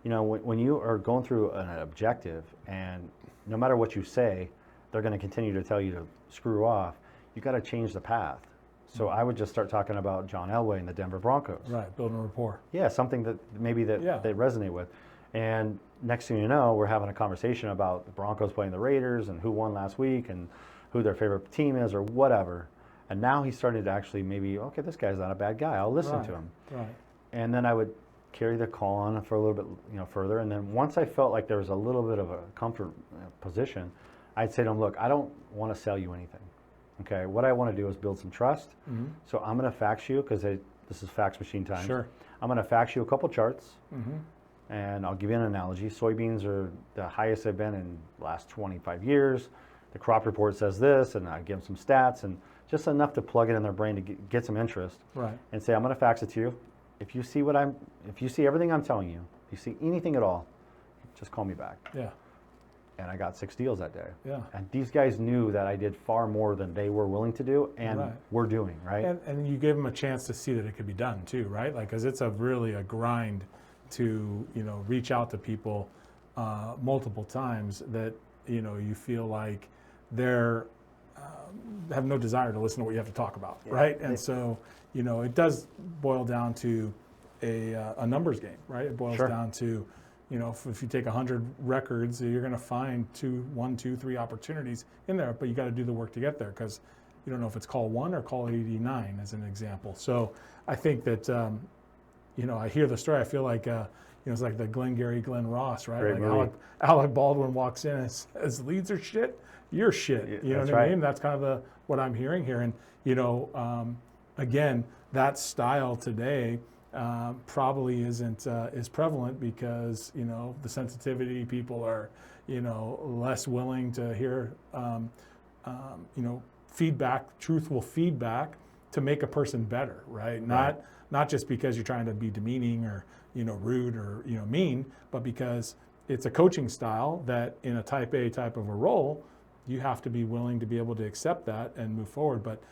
when you are going through an objective, and no matter what you say, they're going to continue to tell you to screw off, you got to change the path. So I would just start talking about John Elway and the Denver Broncos.
Right, building rapport.
Yeah, something that maybe they resonate with. And next thing you know, we're having a conversation about the Broncos playing the Raiders and who won last week and who their favorite team is or whatever. And now he's starting to actually maybe, okay, this guy's not a bad guy. I'll listen to him. Right. And then I would carry the call on for a little bit further. And then once I felt like there was a little bit of a comfort position, I'd say to him, look, I don't want to sell you anything. Okay, what I want to do is build some trust. So I'm going to fax you, because this is fax machine time. Sure. I'm going to fax you a couple charts, and I'll give you an analogy. Soybeans are the highest they've been in the last 25 years. The crop report says this, and I give them some stats, and just enough to plug it in their brain to get some interest. Right. And say, I'm going to fax it to you. If you see everything I'm telling you, if you see anything at all, just call me back. Yeah. And I got 6 deals that day. Yeah. And these guys knew that I did far more than they were willing to do, and were doing, right?
And you gave them a chance to see that it could be done too, right? Like, because it's really a grind to reach out to people multiple times that you feel like they're have no desire to listen to what you have to talk about, right? And so it does boil down to a numbers game, right? It boils down to if you take 100 records, you're going to find 1, 2, 3 opportunities in there, but you got to do the work to get there, because you don't know if it's call 1 or call 89 as an example. So I think that, I hear the story. I feel like, it's like the Glengarry Glen Ross, right?
Great
Like
movie.
Alec Baldwin walks in as leads are shit, you're shit.
Yeah,
You know
that's
what I
right.
mean? That's kind of what I'm hearing here. And again, that style today probably isn't as prevalent because the sensitivity, people are less willing to hear feedback, truthful feedback to make a person better, right? Not just because you're trying to be demeaning or rude or mean, but because it's a coaching style that in a type A type of a role, you have to be willing to be able to accept that and move forward. But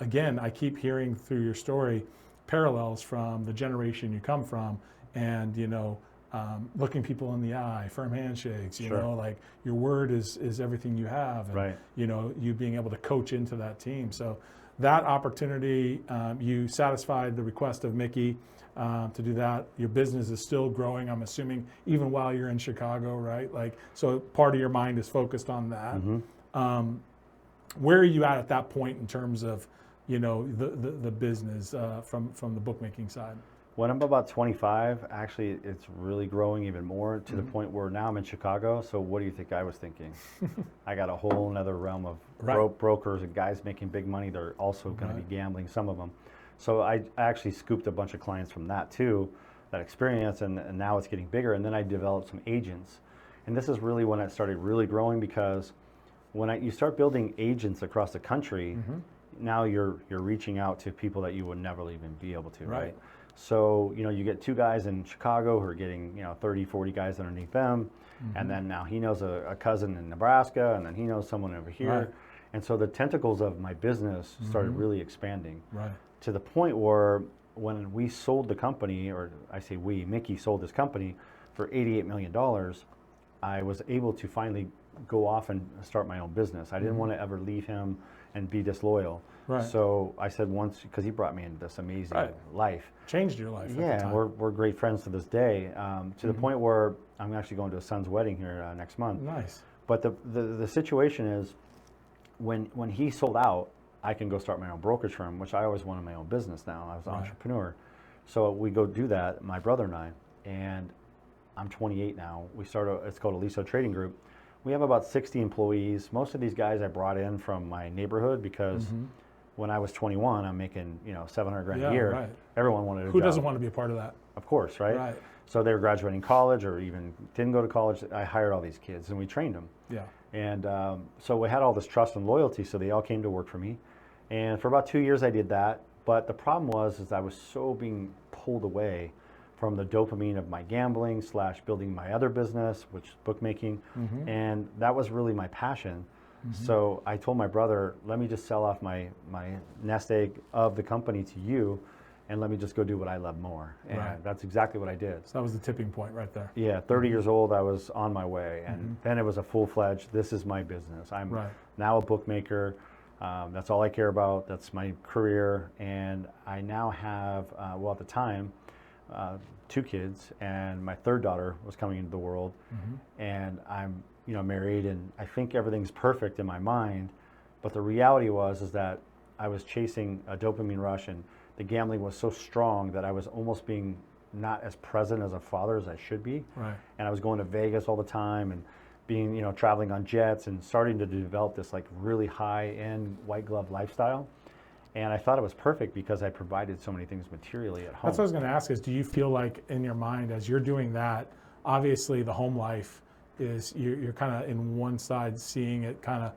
again, I keep hearing through your story parallels from the generation you come from, and looking people in the eye, firm handshakes. Like your word is everything you have, and
Right.
you being able to coach into that team. So that opportunity, you satisfied the request of Mickey to do that. Your business is still growing, I'm assuming, even while you're in Chicago, right? Like, so part of your mind is focused on that. Where are you at that point in terms of the business from the bookmaking side?
When I'm about 25, actually, it's really growing even more to the point where now I'm in Chicago. So what do you think I was thinking? I got a whole nother realm of brokers and guys making big money. They're also going to be gambling, some of them. So I actually scooped a bunch of clients from that too, that experience, and now it's getting bigger. And then I developed some agents. And this is really when it started really growing, because when you start building agents across the country, now you're reaching out to people that you would never even be able to, right? So, you get two guys in Chicago who are getting, 30, 40 guys underneath them. And then now he knows a cousin in Nebraska, and then he knows someone over here.
Right.
And so the tentacles of my business started really expanding.
Right.
To the point where when we sold the company, or I say we, Mickey sold this company for $88 million, I was able to finally go off and start my own business. I didn't want to ever leave him and be disloyal.
Right.
So I said once, because he brought me into this amazing life.
Changed your life.
Yeah, and we're great friends to this day, to the point where I'm actually going to a son's wedding here next month.
Nice.
But the situation is, when he sold out, I can go start my own brokerage firm, which I always wanted my own business now. I was an entrepreneur. So we go do that, my brother and I, and I'm 28 now. It's called Aliso Trading Group. We have about 60 employees. Most of these guys I brought in from my neighborhood because when I was 21, I'm making $700 grand a year.
Right.
Everyone wanted a job.
Who doesn't want to be a part of that?
Of course, right?
Right.
So they were graduating college or even didn't go to college. I hired all these kids and we trained them.
Yeah.
And so we had all this trust and loyalty, so they all came to work for me. And for about 2 years I did that. But the problem was I was so being pulled away from the dopamine of my gambling / building my other business, which is bookmaking. And that was really my passion. So I told my brother, let me just sell off my nest egg of the company to you, and let me just go do what I love more. And that's exactly what I did.
So that was the tipping point right there.
Yeah, 30 years old, I was on my way. And then it was a full-fledged, this is my business. I'm now a bookmaker. That's all I care about. That's my career. And I now have, at the time, 2 kids, and my third daughter was coming into the world. And I'm married, and I think everything's perfect in my mind. But the reality is that I was chasing a dopamine rush, and the gambling was so strong that I was almost being not as present as a father as I should be.
Right.
And I was going to Vegas all the time and being, traveling on jets and starting to develop this like really high-end white glove lifestyle. And I thought it was perfect because I provided so many things materially at home.
That's what I was going to ask is, do you feel like in your mind as you're doing that, obviously the home life is, you're kind of in one side seeing it kind of,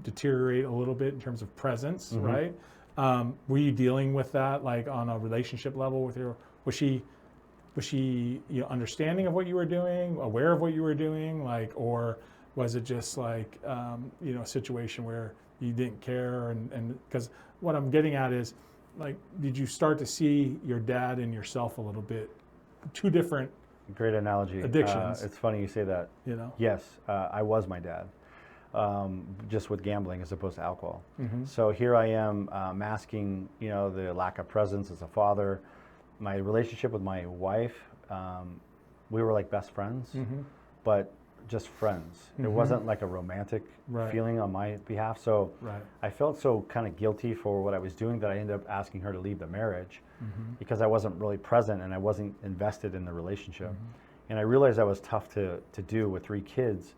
deteriorate a little bit in terms of presence, right? Were you dealing with that like on a relationship level with was she understanding of what you were doing, aware of what you were doing, like, or was it just like, a situation where you didn't care? And because what I'm getting at is, like, did you start to see your dad and yourself a little bit, two different
Great analogy.
addictions?
It's funny you say that. Yes, I was my dad, just with gambling as opposed to alcohol. So here I am masking, the lack of presence as a father. My relationship with my wife, we were like best friends, but just friends. It wasn't like a romantic feeling on my behalf. So I felt so kind of guilty for what I was doing that I ended up asking her to leave the marriage because I wasn't really present and I wasn't invested in the relationship. And I realized that was tough to do with 3 kids.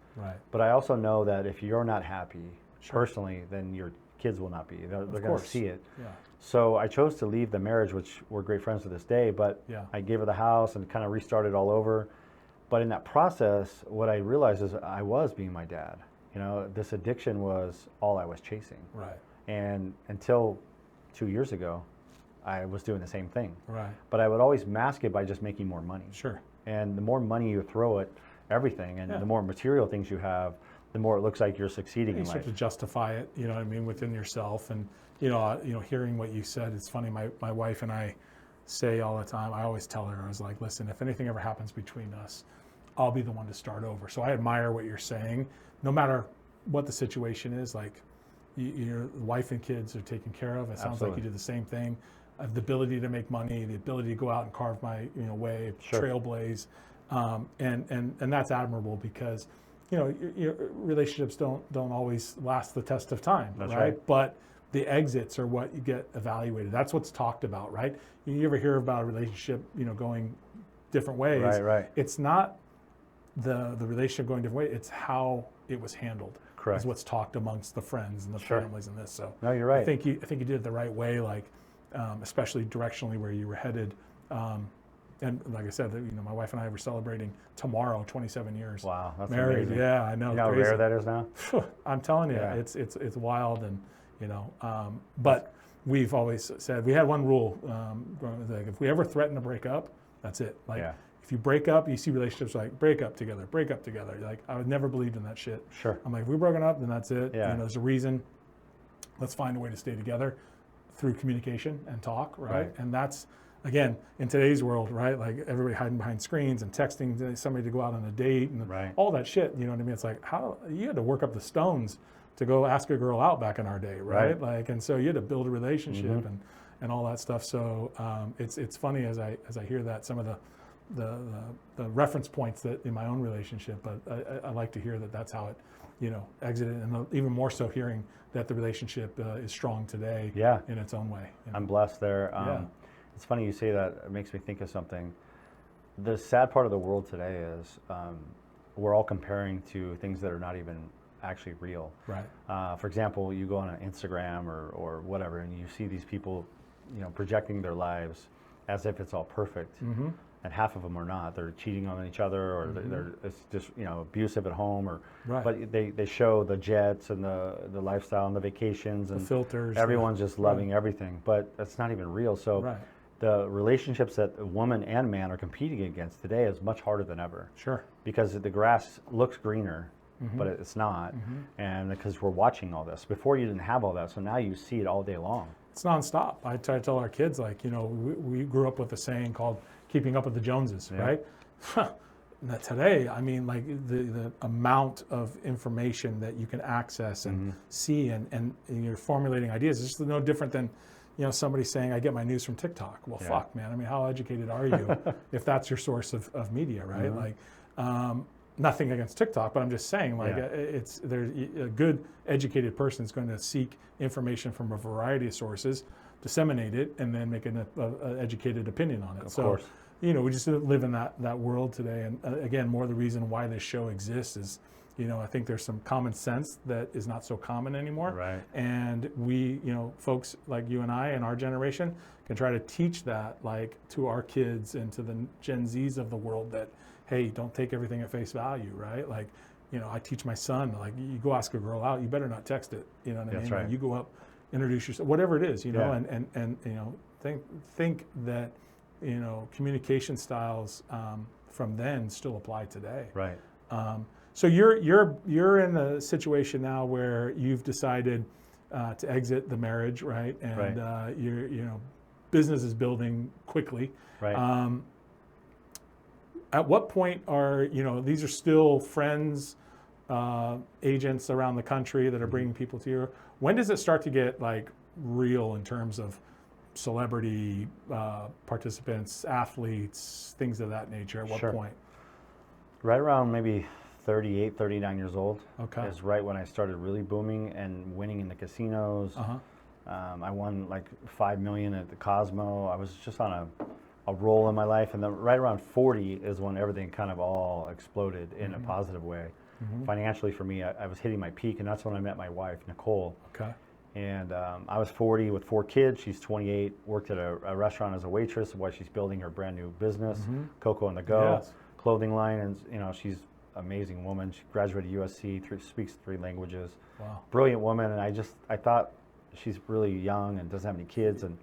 But I also know that if you're not happy personally, then your kids will not be. They're going to see it. So I chose to leave the marriage, which we're great friends to this day, but I gave her the house and kind of restarted all over. But in that process, what I realized is I was being my dad. You know, this addiction was all I was chasing. And until 2 years ago, I was doing the same thing. But I would always mask it by just making more money. And the more money you throw at everything and the more material things you have, the more it looks like you're succeeding in life.
You start to justify it, you know what I mean, within yourself. And, you know, hearing what you said, it's funny, my wife and I say all the time, I always tell her, I was like, listen, if anything ever happens between us, I'll be the one to start over. So I admire what you're saying. No matter what the situation is, like your wife and kids are taken care of. It sounds like you did the same thing. I have the ability to make money, the ability to go out and carve my way, trailblaze, and that's admirable because you know your relationships don't always last the test of time, right? But the exits are what you get evaluated. That's what's talked about, right? You ever hear about a relationship, you know, going different ways? It's not the relationship going different ways. It's how it was handled. Is what's talked amongst the friends and the families and this. So
no, you're right.
I think you did it the right way, like. Especially directionally where you were headed. And like I said, you know, my wife and I were celebrating tomorrow, 27 years.
Wow, that's
married.
Amazing.
Yeah, I know.
You know how rare that is now?
I'm telling you, it's wild, and you know. But we've always said we had one rule: like if we ever threaten to break up, that's it. Like if you break up, you see relationships like break up together. Like I would never believed in that shit. I'm like, if we're broken up, then that's it. You know, there's a reason. Let's find a way to stay together. Through communication and talk, right? And that's, again, in today's world, right? Like everybody hiding behind screens and texting somebody to go out on a date and all that shit, you know what I mean? It's like, how you had to work up the stones to go ask a girl out back in our day, right? Like, and so you had to build a relationship and all that stuff. So it's funny as I hear that, some of the reference points that in my own relationship, but I like to hear that that's how it, you know, exited, and even more so hearing that the relationship is strong today in its own way. You know?
I'm blessed there. It's funny you say that. It makes me think of something. The sad part of the world today is we're all comparing to things that are not even actually real. For example, you go on an Instagram or whatever, and you see these people, you know, projecting their lives as if it's all perfect. And half of them are not. They're cheating on each other, or they're it's just, you know, abusive at home, or but they show the jets and the lifestyle and the vacations and
the filters.
Everyone's just loving everything, but that's not even real. So the relationships that a woman and man are competing against today is much harder than ever. Because the grass looks greener, but it's not, and because we're watching all this. Before you didn't have all that, so now you see it all day long.
It's nonstop. I try to tell our kids, like, you know, we grew up with a saying called keeping up with the Joneses, right? Now today, I mean, like the amount of information that you can access and see and you're formulating ideas. It's just no different than, you know, somebody saying, I get my news from TikTok. Well, fuck, man. I mean, how educated are you if that's your source of media, right? Like, nothing against TikTok, but I'm just saying, like, there's a good educated person is going to seek information from a variety of sources, disseminate it, and then make an educated opinion on it. Of course. You know, we just live in that world today. And again, more the reason why this show exists is, you know, I think there's some common sense that is not so common anymore. And we, you know, folks like you and I and our generation can try to teach that, like, to our kids and to the Gen Zs of the world that, hey, don't take everything at face value, right? Like, you know, I teach my son, like, you go ask a girl out, you better not text it. You know what I mean? Like, you go up, introduce yourself, whatever it is, you know, and you know, think that, you know, communication styles from then still apply today. So you're in a situation now where you've decided to exit the marriage, right? And you know, business is building quickly. At what point are, you know, these are still friends, agents around the country that are bringing people to you. When does it start to get, like, real in terms of celebrity participants, athletes, things of that nature? At what point?
Right around maybe 38, 39 years old.
Okay.
Is right when I started really booming and winning in the casinos. I won like 5 million at the Cosmo. I was just on a roll in my life, and then right around 40 is when everything kind of all exploded in a positive way. Financially for me, I was hitting my peak, and that's when I met my wife, Nicole.
Okay.
And I was 40 with 4 kids. She's 28, worked at a restaurant as a waitress while she's building her brand new business, Coco on the Go,
Yes.
clothing line. And she's an amazing woman. She graduated USC, speaks 3 languages.
Wow.
Brilliant woman. And I thought she's really young and doesn't have any kids, and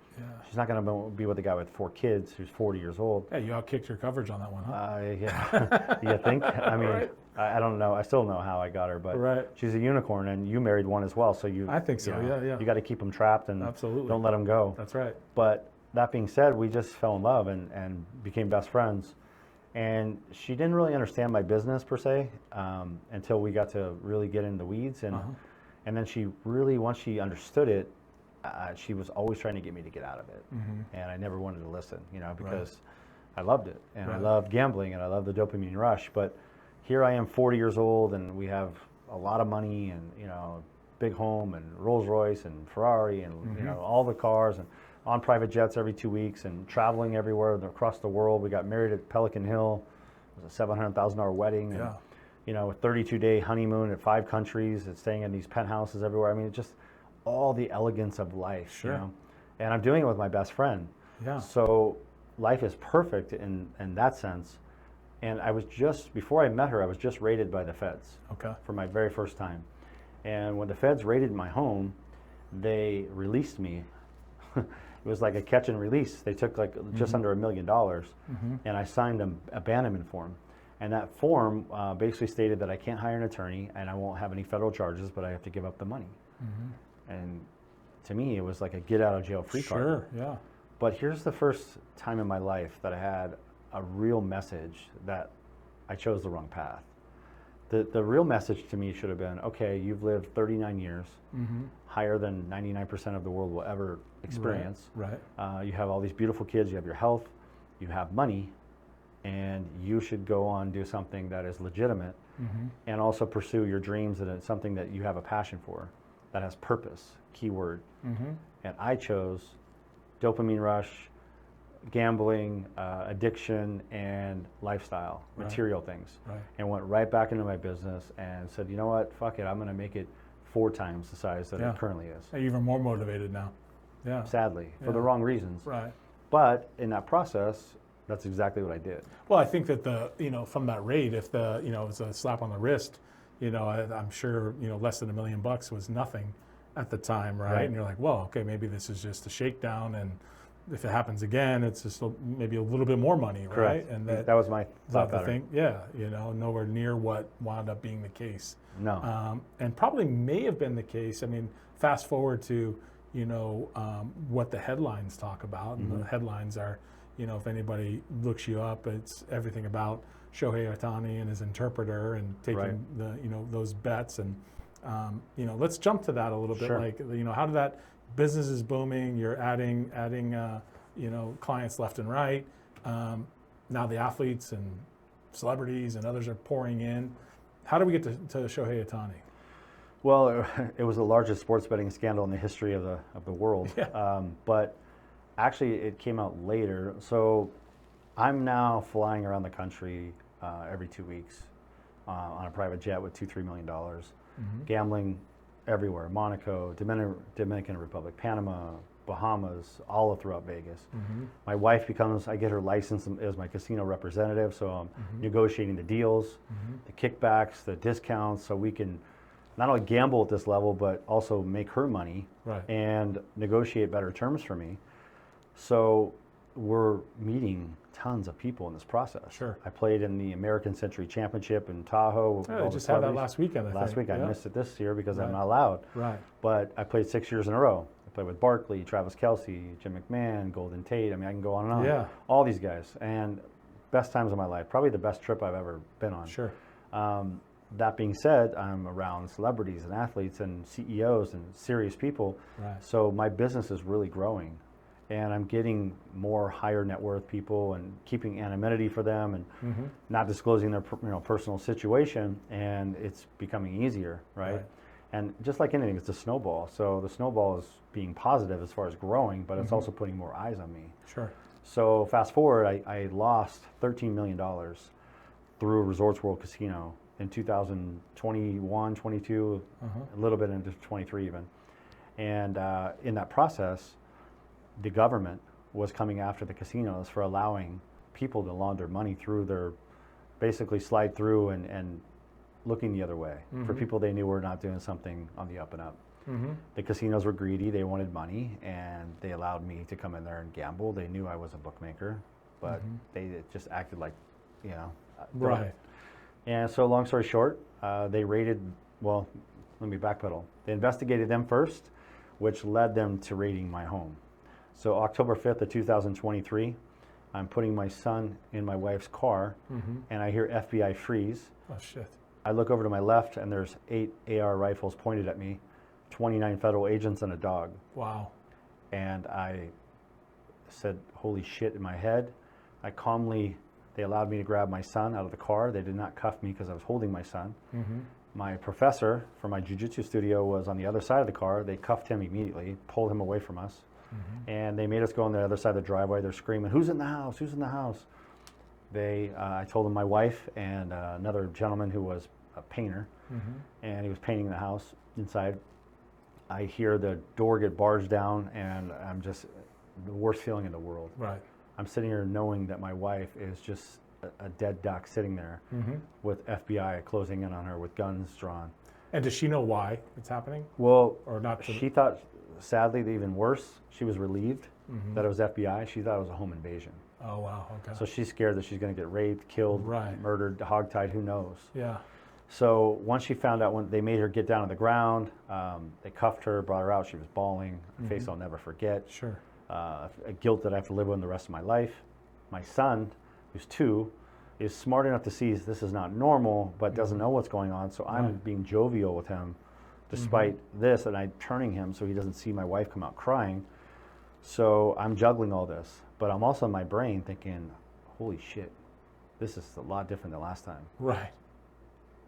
she's not going to be with a guy with 4 kids who's 40 years old.
Yeah, you outkicked your coverage on that one, huh?
Yeah. You think? I mean,
Right.
I don't know. I still don't know how I got her, but she's a unicorn, and you married one as well. So
I think so. Yeah.
You got to keep them trapped and
Absolutely.
don't let them go.
That's right.
But that being said, we just fell in love and became best friends. And she didn't really understand my business per se until we got to really get in the weeds. And then she really, once she understood it, she was always trying to get me to get out of it. And I never wanted to listen, because I loved it. And I loved gambling, and I loved the dopamine rush. But here I am 40 years old, and we have a lot of money, and big home, and Rolls Royce, and Ferrari, and all the cars, and on private jets every 2 weeks, and traveling everywhere across the world. We got married at Pelican Hill. It was a $700,000 wedding.
Yeah.
And, a 32-day honeymoon at 5 countries, and staying in these penthouses everywhere. I mean, just all the elegance of life.
Sure.
And I'm doing it with my best friend.
Yeah.
So life is perfect in that sense. And before I met her, I was just raided by the feds.
Okay.
For my very first time. And when the feds raided my home, they released me. It was like a catch and release. They took like just under $1 million, and I signed an abandonment form. And that form basically stated that I can't hire an attorney, and I won't have any federal charges, but I have to give up the money. And to me, it was like a get out of jail free card.
Sure, yeah.
But here's the first time in my life that I had a real message that I chose the wrong path. The real message to me should have been, okay, you've lived 39 years, higher than 99% of the world will ever experience.
Right.
You have all these beautiful kids, you have your health, you have money, and you should go on and do something that is legitimate, and also pursue your dreams, and it's something that you have a passion for, that has purpose, keyword. And I chose dopamine rush, gambling, addiction, and lifestyle, material things, and went right back into my business and said, you know what, fuck it, I'm going to make it 4 times the size that it currently is.
You're even more motivated now. Yeah.
Sadly, for the wrong reasons.
Right.
But in that process, that's exactly what I did.
Well, I think that from that raid, if it's a slap on the wrist, I'm sure, less than $1 million was nothing at the time, right? And you're like, well, okay, maybe this is just a shakedown, and if it happens again, it's just maybe a little bit more money,
Correct.
right? And
that was my thought pattern.
Yeah, nowhere near what wound up being the case.
No.
And probably may have been the case. I mean, fast forward to, what the headlines talk about, and the headlines are, if anybody looks you up, it's everything about Shohei Ohtani and his interpreter and taking those bets. And let's jump to that a little bit.
Sure.
Like, how did that business is booming? You're adding clients left and right. Now the athletes and celebrities and others are pouring in. How do we get to Shohei Ohtani?
Well, it was the largest sports betting scandal in the history of the world.
Yeah.
But actually, it came out later. So I'm now flying around the country every 2 weeks on a private jet with $2-3 million, gambling everywhere: Monaco, Dominican Republic, Panama, Bahamas, all throughout Vegas. My wife I get her license as my casino representative, so I'm negotiating the deals, the kickbacks, the discounts, so we can not only gamble at this level, but also make her money and negotiate better terms for me. So we're meeting tons of people in this process.
Sure.
I played in the American Century Championship in Tahoe.
I just had that last weekend,
Last week. I
Yeah.
missed it this year because I'm not allowed.
Right.
But I played 6 years in a row. I played with Barkley, Travis Kelce, Jim McMahon, Golden Tate. I mean, I can go on and on.
Yeah.
All these guys. And best times of my life. Probably the best trip I've ever been on.
Sure.
That being said, I'm around celebrities and athletes and CEOs and serious people.
Right.
So my business is really growing. and I'm getting more higher net worth people and keeping anonymity for them and not disclosing their personal situation, and it's becoming easier, right? And just like anything, it's a snowball. So the snowball is being positive as far as growing, but it's also putting more eyes on me.
Sure.
So fast forward, I lost $13 million through Resorts World Casino in 2021, 22, a little bit into 23 even. And in that process, the government was coming after the casinos for allowing people to launder money through their, basically slide through and looking the other way for people they knew were not doing something on the up and up. The casinos were greedy, they wanted money, and they allowed me to come in there and gamble. They knew I was a bookmaker, but they just acted like, you know.
Right.
And so long story short, they raided, well, let me backpedal. They investigated them first, which led them to raiding my home. So October 5th of 2023, I'm putting my son in my wife's car, and I hear FBI freeze.
Oh, shit.
I look over to my left, and there's 8 AR rifles pointed at me, 29 federal agents and a dog.
Wow.
And I said, holy shit, in my head. They allowed me to grab my son out of the car. They did not cuff me because I was holding my son. My professor for my jiu-jitsu studio was on the other side of the car. They cuffed him immediately, pulled him away from us. And they made us go on the other side of the driveway. They're screaming, who's in the house? Who's in the house? I told them my wife and another gentleman who was a painter, and he was painting the house inside. I hear the door get barged down, and I'm just the worst feeling in the world.
Right.
I'm sitting here knowing that my wife is just a dead duck sitting there with FBI closing in on her with guns drawn.
And does she know why it's happening?
Well,
Or not?
she thought, sadly, even worse, she was relieved that it was FBI. She thought it was a home invasion.
Oh, wow. Okay.
So she's scared that she's going to get raped, killed, murdered, hogtied, who knows.
Yeah.
So once she found out, when they made her get down on the ground, they cuffed her, brought her out. She was bawling, a face I'll never forget.
Sure.
A guilt that I have to live with the rest of my life. My son, who's 2, is smart enough to see this is not normal, but doesn't know what's going on. So I'm being jovial with him, despite this, and I'm turning him so he doesn't see my wife come out crying. So I'm juggling all this, but I'm also in my brain thinking, holy shit, this is a lot different than last time.
Right.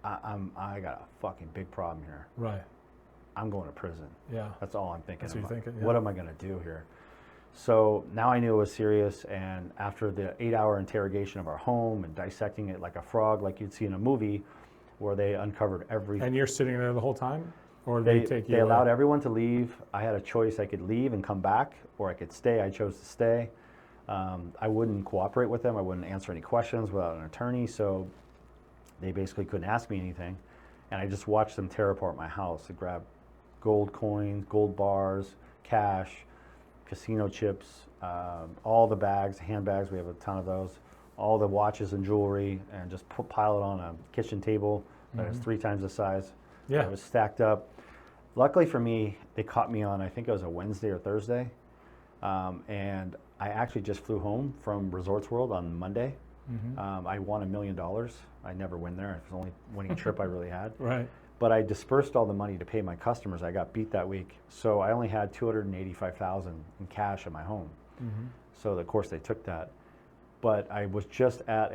I got a fucking big problem here.
Right.
I'm going to prison.
Yeah.
That's all I'm thinking.
That's what you're thinking,
What am I going to do here? So now I knew it was serious, and after the 8-hour interrogation of our home and dissecting it like a frog, like you'd see in a movie, where they uncovered everything.
And you're sitting there the whole time? Or
They
take you?
They allowed everyone to leave. I had a choice. I could leave and come back, or I could stay. I chose to stay. I wouldn't cooperate with them. I wouldn't answer any questions without an attorney, so they basically couldn't ask me anything. And I just watched them tear apart my house to grab gold coins, gold bars, cash, casino chips, all the bags, handbags, we have a ton of those, all the watches and jewelry, and just pile it on a kitchen table that is 3 times the size.
Yeah.
It was stacked up. Luckily for me, they caught me on, I think it was a Wednesday or Thursday, and I actually just flew home from Resorts World on Monday. I won $1 million. I never win there. It was the only winning trip I really had.
Right.
But I dispersed all the money to pay my customers. I got beat that week, so I only had $285,000 in cash at my home. So of course they took that. But I was just at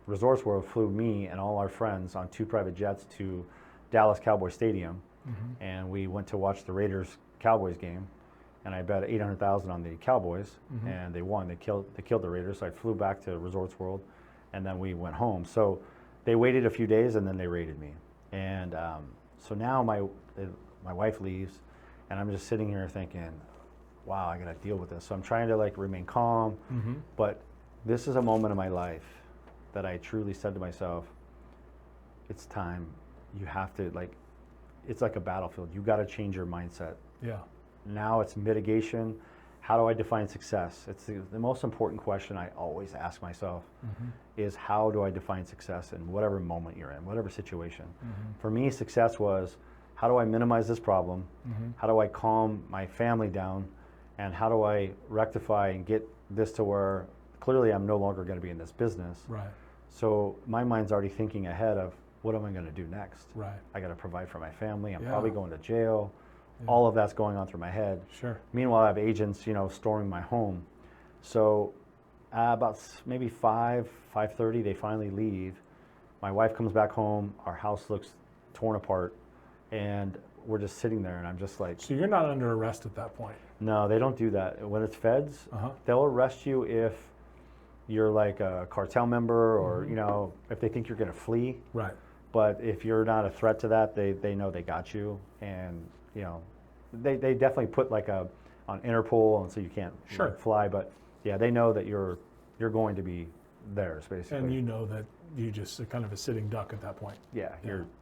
Resorts World flew me and all our friends on 2 private jets to Dallas Cowboy Stadium, and we went to watch the Raiders Cowboys game. And I bet $800,000 on the Cowboys, and they won. They killed the Raiders. So I flew back to Resorts World, and then we went home. So they waited a few days, and then they raided me. And so now my wife leaves, and I'm just sitting here thinking, wow, I got to deal with this. So I'm trying to remain calm, but this is a moment in my life that I truly said to myself, it's time. You have to it's like a battlefield. You got to change your mindset.
Yeah.
Now it's mitigation. How do I define success? It's the most important question I always ask myself is how do I define success in whatever moment you're in, whatever situation. For me, success was how do I minimize this problem? How do I calm my family down? And how do I rectify and get this to where clearly I'm no longer going to be in this business.
Right.
So my mind's already thinking ahead of what am I going to do next?
Right.
I got to provide for my family. I'm probably going to jail. all of that's going on through my head.
Sure.
Meanwhile, I have agents, storming my home. So about maybe 5:30, they finally leave. My wife comes back home. Our house looks torn apart, and we're just sitting there, and I'm just like,
So you're not under arrest at that point.
no, they don't do that. When it's feds, they'll arrest you if you're like a cartel member or, if they think you're going to flee.
Right.
But if you're not a threat to that, they know they got you. And, they definitely put like on Interpol, and so you can't fly. But yeah, they know that you're going to be theirs, basically.
And you know that you just are kind of a sitting duck at that point.
Yeah,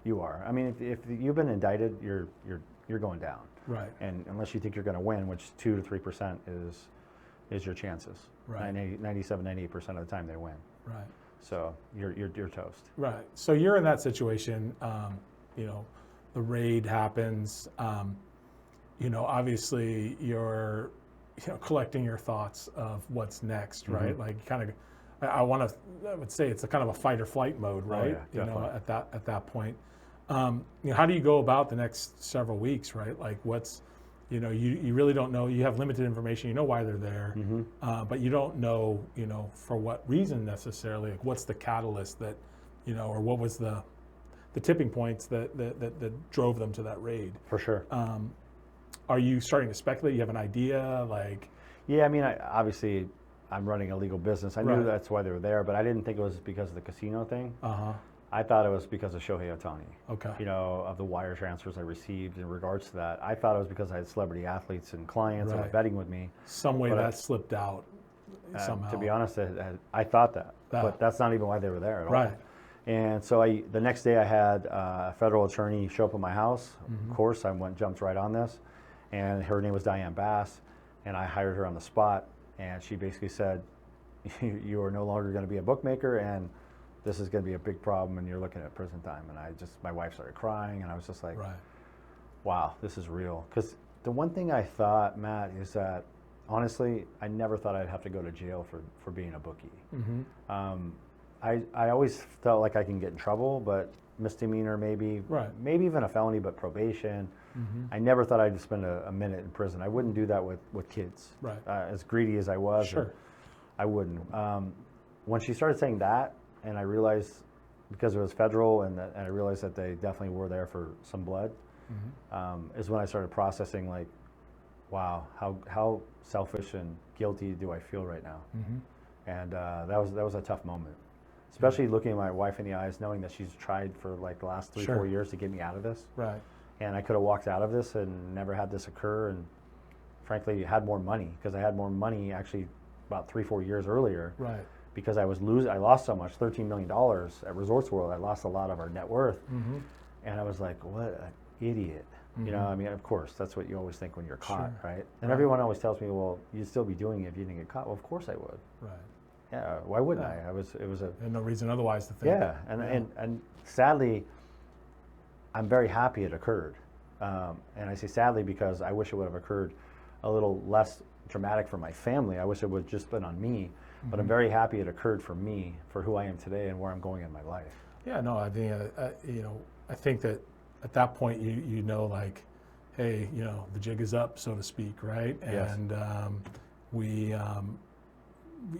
you are. I mean, if you've been indicted, you're going down.
Right.
And unless you think you're going to win, which 2 to 3% is your chances.
Right.
97, 98% of the time they win.
Right.
So you're toast.
Right. So you're in that situation. The raid happens. Obviously you're collecting your thoughts of what's next, right? Like kind of, I would say it's a kind of a fight or flight mode, right?
Oh, yeah, definitely.
At that point, how do you go about the next several weeks, right? Like what's, you really don't know. You have limited information. You know why they're there, but you don't know, for what reason necessarily. Like what's the catalyst that, or what was the tipping points that drove them to that raid?
For sure.
Are you starting to speculate? You have an idea, like?
Yeah, I mean, obviously, I'm running a legal business. I knew that's why they were there, but I didn't think it was because of the casino thing. I thought it was because of Shohei Ohtani.
Okay.
Of the wire transfers I received in regards to that. I thought it was because I had celebrity athletes and clients that were betting with me.
Some way that slipped out somehow.
To be honest, I thought that, but that's not even why they were there at all. Right. And so the next day I had a federal attorney show up at my house. Of course, I jumped right on this. And her name was Diane Bass, and I hired her on the spot. And she basically said, you are no longer going to be a bookmaker, and this is going to be a big problem, and you're looking at prison time. And my wife started crying, and I was just like, wow, this is real. Because the one thing I thought, Matt, is that, honestly, I never thought I'd have to go to jail for being a bookie. I always felt like I can get in trouble, but misdemeanor maybe, maybe even a felony, but probation. I never thought I'd spend a minute in prison. I wouldn't do that with kids. Right. As greedy as I was, I wouldn't. When she started saying that, and I realized, because it was federal, and I realized that they definitely were there for some blood, is when I started processing, like, wow, how selfish and guilty do I feel right now? And that was a tough moment. Especially looking at my wife in the eyes, knowing that she's tried for like the last 3-4 years to get me out of this. Right. And I could have walked out of this and never had this occur, and frankly had more money, because I had more money actually about 3-4 years earlier. Right. Because I lost so much, $13 million at Resorts World. I lost a lot of our net worth. And I was like, what an idiot. I mean, of course, that's what you always think when you're caught, right? And everyone always tells me, well, you'd still be doing it if you didn't get caught. Well, of course I would. Right. Yeah, why wouldn't I? It was a...
And no reason otherwise to think.
Yeah, and sadly, I'm very happy it occurred. And I say sadly because I wish it would have occurred a little less dramatic for my family. I wish it would have just been on me. But I'm very happy it occurred for me, for who I am today and where I'm going in my life.
Yeah, no, I think, I think that at that point, like, hey, the jig is up, so to speak, right?
Yes.
And we...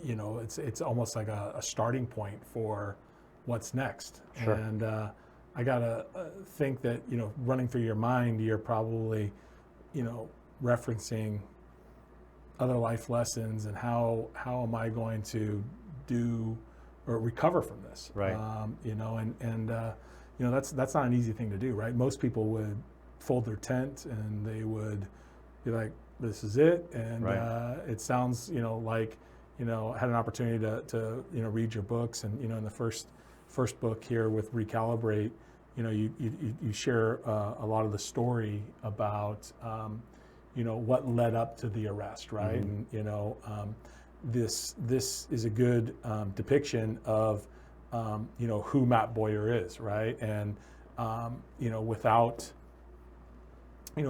it's almost like a starting point for what's next. Sure. And I gotta think that, running through your mind, you're probably, referencing other life lessons and how am I going to do or recover from this? Right. That's not an easy thing to do, right? Most people would fold their tent and they would be like, this is it. And it sounds, like, had an opportunity to read your books, and in the first book here with Recalibrate, you share a lot of the story about what led up to the arrest, right? And this is a good depiction of who Matt Bowyer is, right? And without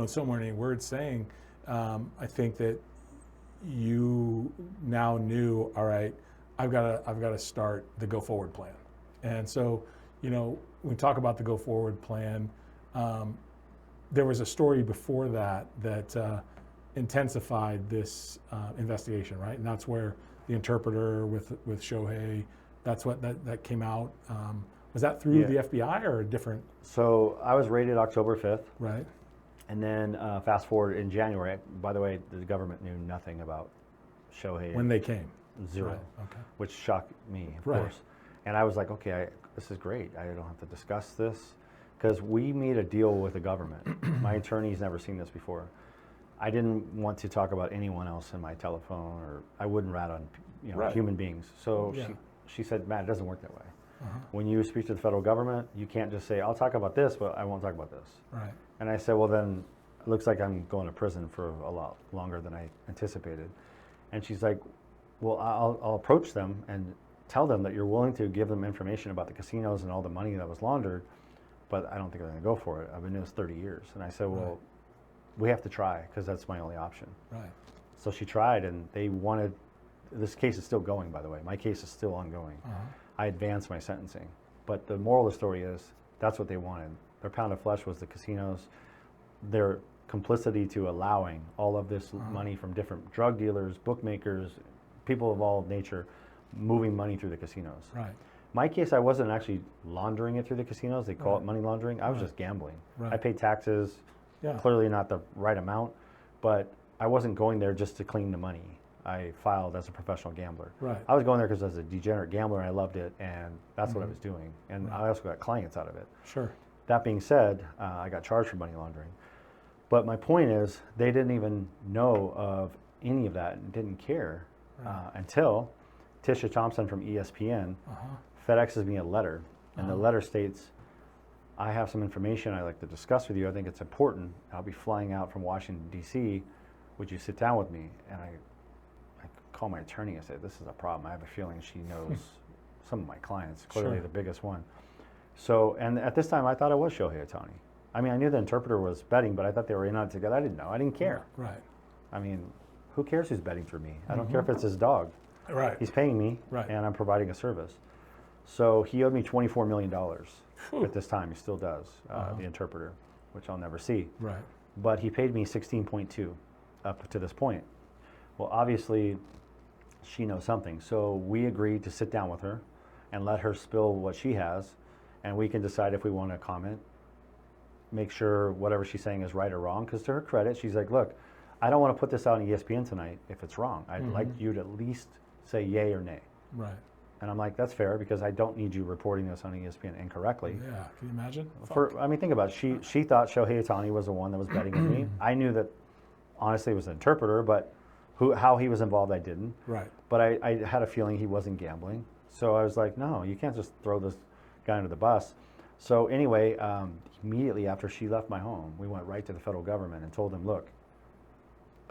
somewhere in any words saying, I think that you now knew, all right, I've got to start the go forward plan. And so, when we talk about the go forward plan, there was a story before that that intensified this investigation, right? And that's where the interpreter with Shohei, that's what that came out. Was that through the FBI or a different?
So I was raided October 5th.
Right.
And then fast forward in January. By the way, the government knew nothing about Shohei.
When they came.
Zero.
Right. Okay.
Which shocked me, of
Right.
course. And I was like, okay, this is great. I don't have to discuss this. Because we made a deal with the government. My attorney's never seen this before. I didn't want to talk about anyone else in my telephone, or I wouldn't rat on
Right.
human beings. So
Yeah.
she said, Matt, it doesn't work that way. When you speak to the federal government, you can't just say, I'll talk about this, but I won't talk about this.
Right.
And I said, well, then it looks like I'm going to prison for a lot longer than I anticipated. And she's like, well, I'll approach them and tell them that you're willing to give them information about the casinos and all the money that was laundered, but I don't think they're going to go for it. I've been doing this 30 years. And I said, well, we have to try because that's my only option.
Right.
So she tried, and they wanted, this case is still going, by the way. My case is still ongoing. I advanced my sentencing. But the moral of the story is, that's what they wanted. Their pound of flesh was the casinos, their complicity to allowing all of this money from different drug dealers, bookmakers, people of all nature, moving money through the casinos.
Right.
My case, I wasn't actually laundering it through the casinos. They call it money laundering. I was just gambling.
Right.
I paid taxes,
Yeah.
clearly not the right amount, but I wasn't going there just to clean the money. I filed as a professional gambler.
Right.
I was going there because I was a degenerate gambler and I loved it, and that's what I was doing. And I also got clients out of it.
Sure.
That being said, I got charged for money laundering. But my point is, they didn't even know of any of that and didn't care until Tisha Thompson from ESPN FedExes me a letter. And the letter states, I have some information I'd like to discuss with you. I think it's important. I'll be flying out from Washington, D.C. Would you sit down with me? And I call my attorney and say, this is a problem. I have a feeling she knows some of my clients, clearly the biggest one. So, and at this time, I thought it was Shohei Ohtani. I mean, I knew the interpreter was betting, but I thought they were in on it together. I didn't know. I didn't care.
Right.
I mean, who cares who's betting for me? I don't care if it's his dog.
Right.
He's paying me, and I'm providing a service. So he owed me $24 million at this time. He still does, the interpreter, which I'll never see.
Right.
But he paid me 16.2 up to this point. Well, obviously, she knows something. So we agreed to sit down with her and let her spill what she has, and we can decide if we want to comment, make sure whatever she's saying is right or wrong. Because to her credit, she's like, look, I don't want to put this out on ESPN tonight if it's wrong. I'd like you to at least say yay or nay.
Right.
And I'm like, that's fair, because I don't need you reporting this on ESPN incorrectly.
Yeah. Can you imagine?
I mean, think about it. She thought Shohei Ohtani was the one that was betting on me. I knew that, honestly, it was an interpreter, but how he was involved, I didn't.
Right.
But I had a feeling he wasn't gambling. So I was like, no, you can't just throw this guy under the bus. So anyway, immediately after she left my home, we went right to the federal government and told them, look,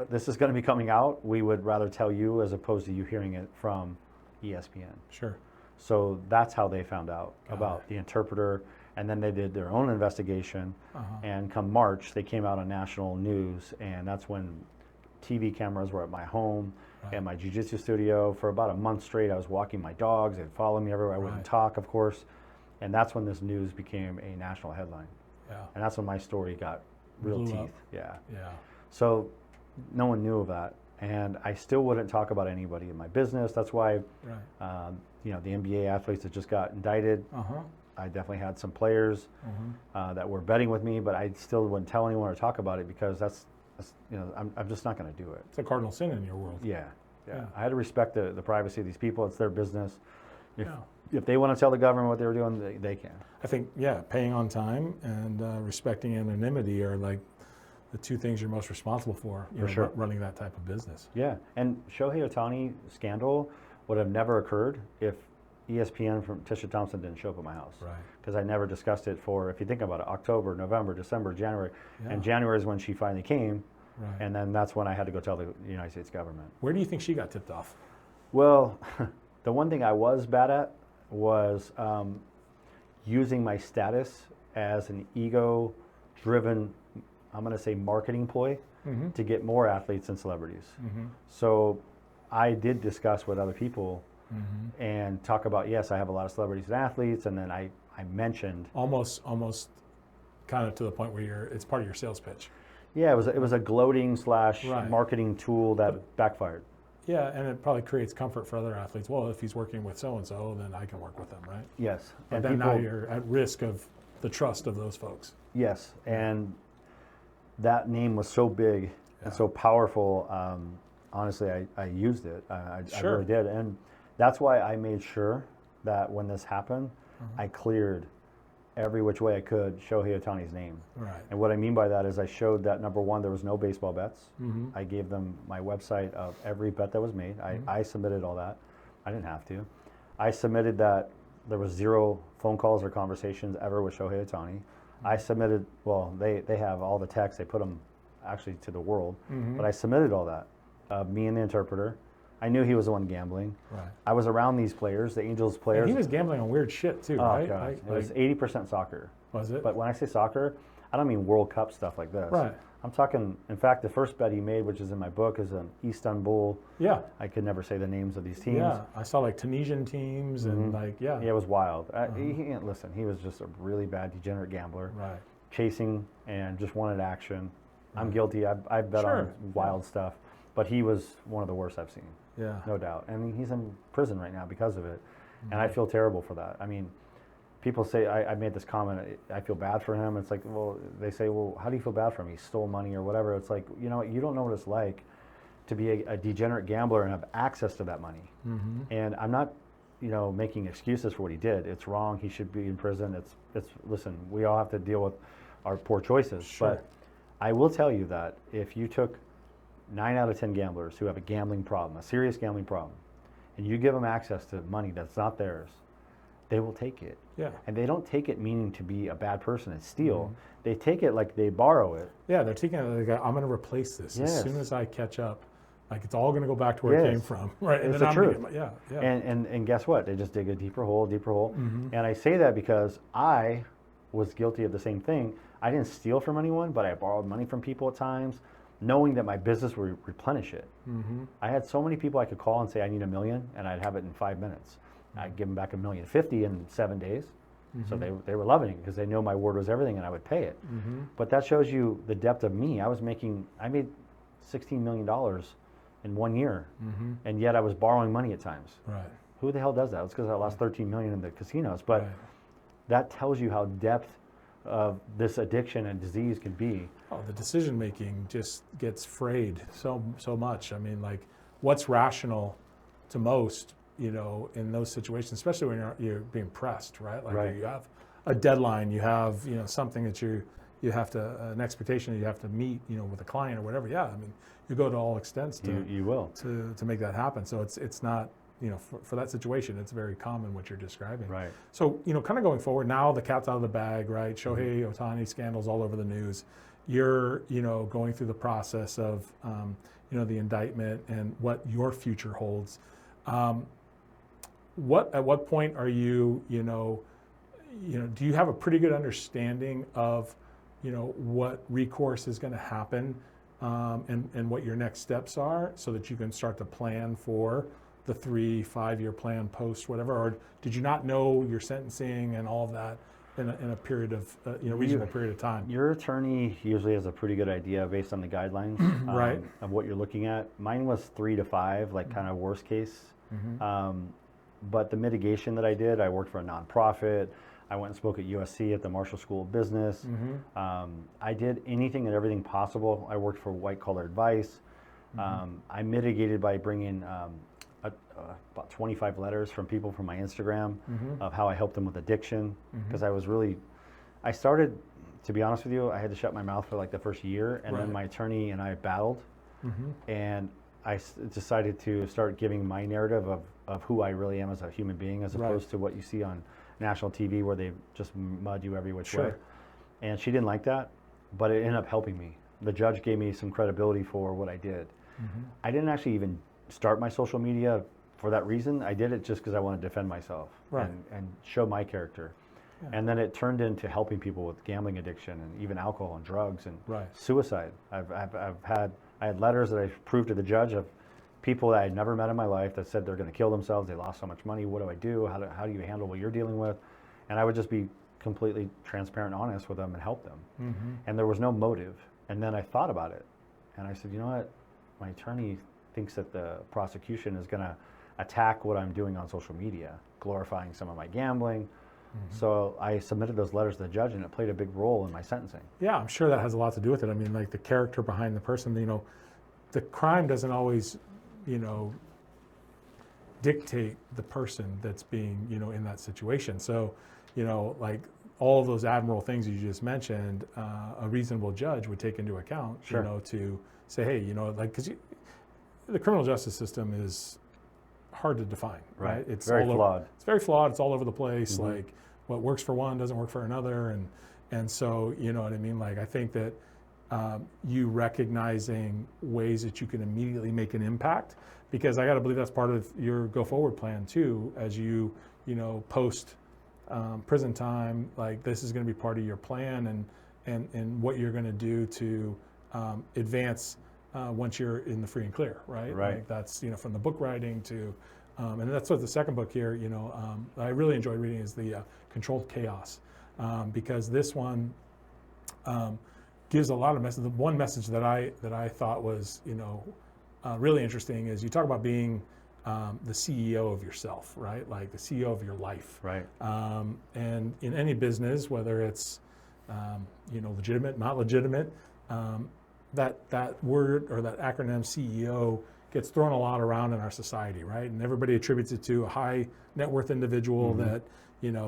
this is going to be coming out. We would rather tell you as opposed to you hearing it from ESPN.
Sure.
So that's how they found out about the interpreter. And then they did their own investigation. And come March, they came out on national news. And that's when TV cameras were at my home and my jiu-jitsu studio. For about a month straight, I was walking my dogs. They'd follow me everywhere. I wouldn't talk, of course. And that's when this news became a national headline. Yeah. And that's when my story got real teeth. Yeah.
Yeah.
So no one knew of that. And I still wouldn't talk about anybody in my business. That's why, the NBA athletes that just got indicted, I definitely had some players that were betting with me, but I still wouldn't tell anyone or talk about it because that's I'm just not going to do it.
It's a cardinal sin in your world.
Yeah. I had to respect the privacy of these people. It's their business. If they want to tell the government what they were doing, they can.
I think, paying on time and respecting anonymity are like the two things you're most responsible for, running that type of business.
Yeah, and Shohei Ohtani scandal would have never occurred if ESPN from Tisha Thompson didn't show up at my house.
Right.
Because I never discussed it for, if you think about it, October, November, December, January. And January is when she finally came. Right. And then that's when I had to go tell the United States government.
Where do you think she got tipped off?
Well, the one thing I was bad at was using my status as an ego-driven, I'm going to say, marketing ploy to get more athletes and celebrities. So I did discuss with other people and talk about, yes, I have a lot of celebrities and athletes, and then I mentioned
almost kind of to the point where it's part of your sales pitch.
Yeah, it was a gloating /
Right.
marketing tool that backfired.
Yeah, and it probably creates comfort for other athletes. Well, if he's working with so-and-so, then I can work with them, right?
Yes.
But
And
then now you're at risk of the trust of those folks.
Yes, and that name was so big and so powerful. Honestly, I used it. I really did. And that's why I made sure that when this happened, I cleared every which way I could Shohei Ohtani's name.
Right.
And what I mean by that is I showed that, number one, there was no baseball bets. I gave them my website of every bet that was made. I submitted all that. I didn't have to. I submitted that there was 0 phone calls or conversations ever with Shohei Ohtani. I submitted, well, they have all the texts. They put them actually to the world. But I submitted all that. Me and the interpreter. I knew he was the one gambling.
Right.
I was around these players, the Angels players.
And he was gambling on weird shit too,
Oh,
right?
God.
Like,
It was 80% soccer.
was it?
But when I say soccer, I don't mean World Cup stuff like this.
Right.
I'm talking, in fact, the first bet he made, which is in my book, is an Istanbul.
Yeah.
I could never say the names of these teams.
Yeah. I saw like Tunisian teams and
Yeah, it was wild. Listen, he was just a really bad, degenerate gambler.
Right.
Chasing and just wanted action. I'm guilty. I bet
Sure.
on wild stuff. But he was one of the worst I've seen.
Yeah.
No doubt. I mean, he's in prison right now because of it. And I feel terrible for that. I mean, people say, I made this comment, I feel bad for him. It's like, well, they say, well, how do you feel bad for him? He stole money or whatever. It's like, you know, you don't know what it's like to be a degenerate gambler and have access to that money. And I'm not, making excuses for what he did. It's wrong. He should be in prison. Listen, we all have to deal with our poor choices.
Sure.
But I will tell you that if you took 9 out of 10 gamblers who have a gambling problem, a serious gambling problem, and you give them access to money that's not theirs, they will take it.
Yeah.
And they don't take it meaning to be a bad person and steal. They take it like they borrow it.
Yeah, they're taking it like, I'm going to replace this as
Yes.
soon as I catch up. Like it's all going to go back to where it came
Yes.
from, right?
It's
then
the
I'm gonna
truth.
get yeah.
And guess what? They just dig a deeper hole. And I say that because I was guilty of the same thing. I didn't steal from anyone, but I borrowed money from people at times, knowing that my business would replenish it. I had so many people I could call and say, I need $1 million, and I'd have it in 5 minutes. I'd give them back $1,050,000 in 7 days. So they were loving it because they know my word was everything and I would pay it. But that shows you the depth of me. I made $16 million in 1 year, and yet I was borrowing money at times.
Right.
Who the hell does that? It's because I lost $13 million in the casinos. But that tells you how depth of this addiction and disease can be.
Oh, the decision making just gets frayed so much. I mean, like, what's rational to most, in those situations, especially when you're being pressed, right? Like you have a deadline, you have something that you have to an expectation that you have to meet, with a client or whatever. Yeah, I mean, you go to all extents to
You will
to make that happen. So it's not. For that situation, it's very common what you're describing.
Right.
So, kind of going forward, now the cat's out of the bag, right? Shohei Ohtani scandals all over the news. You're, going through the process of, the indictment and what your future holds. At what point are you, do you have a pretty good understanding of, what recourse is going to happen and what your next steps are so that you can start to plan for the 3-5 year plan post whatever, or did you not know your sentencing and all of that in a period of reasonable period of time?
Your attorney usually has a pretty good idea based on the guidelines
Right.
of what you're looking at. Mine was 3 to 5, like kind of worst case. But the mitigation that I did, I worked for a nonprofit. I went and spoke at USC at the Marshall School of Business. I did anything and everything possible. I worked for White Collar Advice. I mitigated by bringing about 25 letters from people from my Instagram of how I helped them with addiction, because I started, to be honest with you, I had to shut my mouth for like the first year, and then my attorney and I battled, and I decided to start giving my narrative of who I really am as a human being, as opposed to what you see on national TV where they just mud you every which way. And she didn't like that, but it ended up helping me. The judge gave me some credibility for what I did. I didn't actually even start my social media for that reason. I did it just because I wanted to defend myself and show my character. And then it turned into helping people with gambling addiction and even alcohol and drugs and suicide. I had letters that I proved to the judge of people that I had never met in my life that said they're going to kill themselves. They lost so much money. What do I do? How do you handle what you're dealing with? And I would just be completely transparent and honest with them and help them.
Mm-hmm.
And there was no motive. And then I thought about it, and I said, you know what? My attorney thinks that the prosecution is going to attack what I'm doing on social media, glorifying some of my gambling. Mm-hmm. So I submitted those letters to the judge, and it played a big role in my sentencing.
Yeah, I'm sure that has a lot to do with it. I mean, like the character behind the person, the crime doesn't always, dictate the person that's being, in that situation. So, like all of those admirable things you just mentioned, a reasonable judge would take into account,
Sure.
To say, hey, because the criminal justice system is hard to define, right?
It's very flawed.
It's very flawed. It's all over the place.
Mm-hmm.
Like what works for one doesn't work for another, and so you know what I mean. Like I think that you recognizing ways that you can immediately make an impact, because I got to believe that's part of your go forward plan too, as you post prison time. Like this is going to be part of your plan and what you're going to do to advance once you're in the free and clear, right?
Right.
Like that's from the book writing to, and that's what the second book here. I really enjoyed reading is the Controlled Chaos, because this one gives a lot of message. The one message that I thought was really interesting is you talk about being the CEO of yourself, right? Like the CEO of your life,
Right.
And in any business, whether it's legitimate, not legitimate. That word or that acronym CEO gets thrown a lot around in our society, right? And everybody attributes it to a high net worth individual
Mm-hmm.
that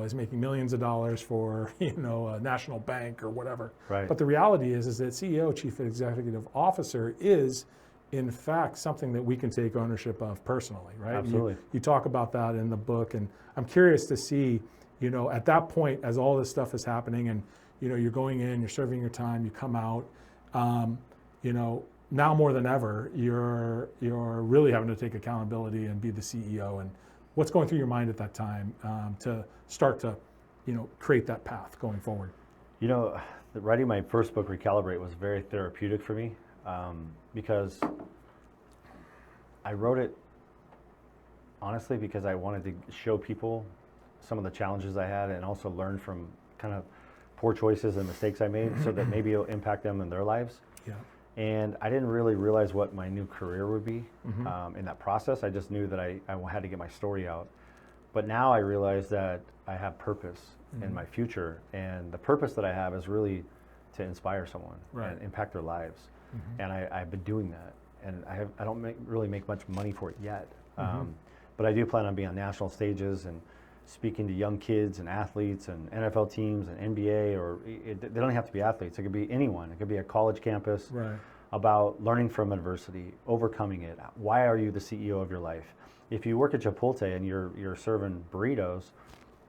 is making millions of dollars for a national bank or whatever.
Right.
But the reality is that CEO, Chief Executive Officer, is in fact something that we can take ownership of personally, right?
Absolutely.
You talk about that in the book, and I'm curious to see, at that point, as all this stuff is happening, and you're going in, you're serving your time, you come out. Now more than ever, you're really having to take accountability and be the CEO. And what's going through your mind at that time to start to, create that path going forward?
Writing my first book, Recalibrate, was very therapeutic for me because I wrote it honestly because I wanted to show people some of the challenges I had and also learn from kind of poor choices and mistakes I made so that maybe it'll impact them in their lives.
Yeah.
And I didn't really realize what my new career would be
Mm-hmm.
in that process. I just knew that I had to get my story out. But now I realize that I have purpose
Mm-hmm.
in my future. And the purpose that I have is really to inspire someone
Right.
and impact their lives.
Mm-hmm.
And I've been doing that. And I don't really make much money for it yet.
Mm-hmm.
But I do plan on being on national stages and speaking to young kids and athletes and NFL teams and NBA, or they don't have to be athletes. It could be anyone. It could be a college campus.
Right.
About learning from adversity, overcoming it. Why are you the CEO of your life? If you work at Chipotle and you're serving burritos,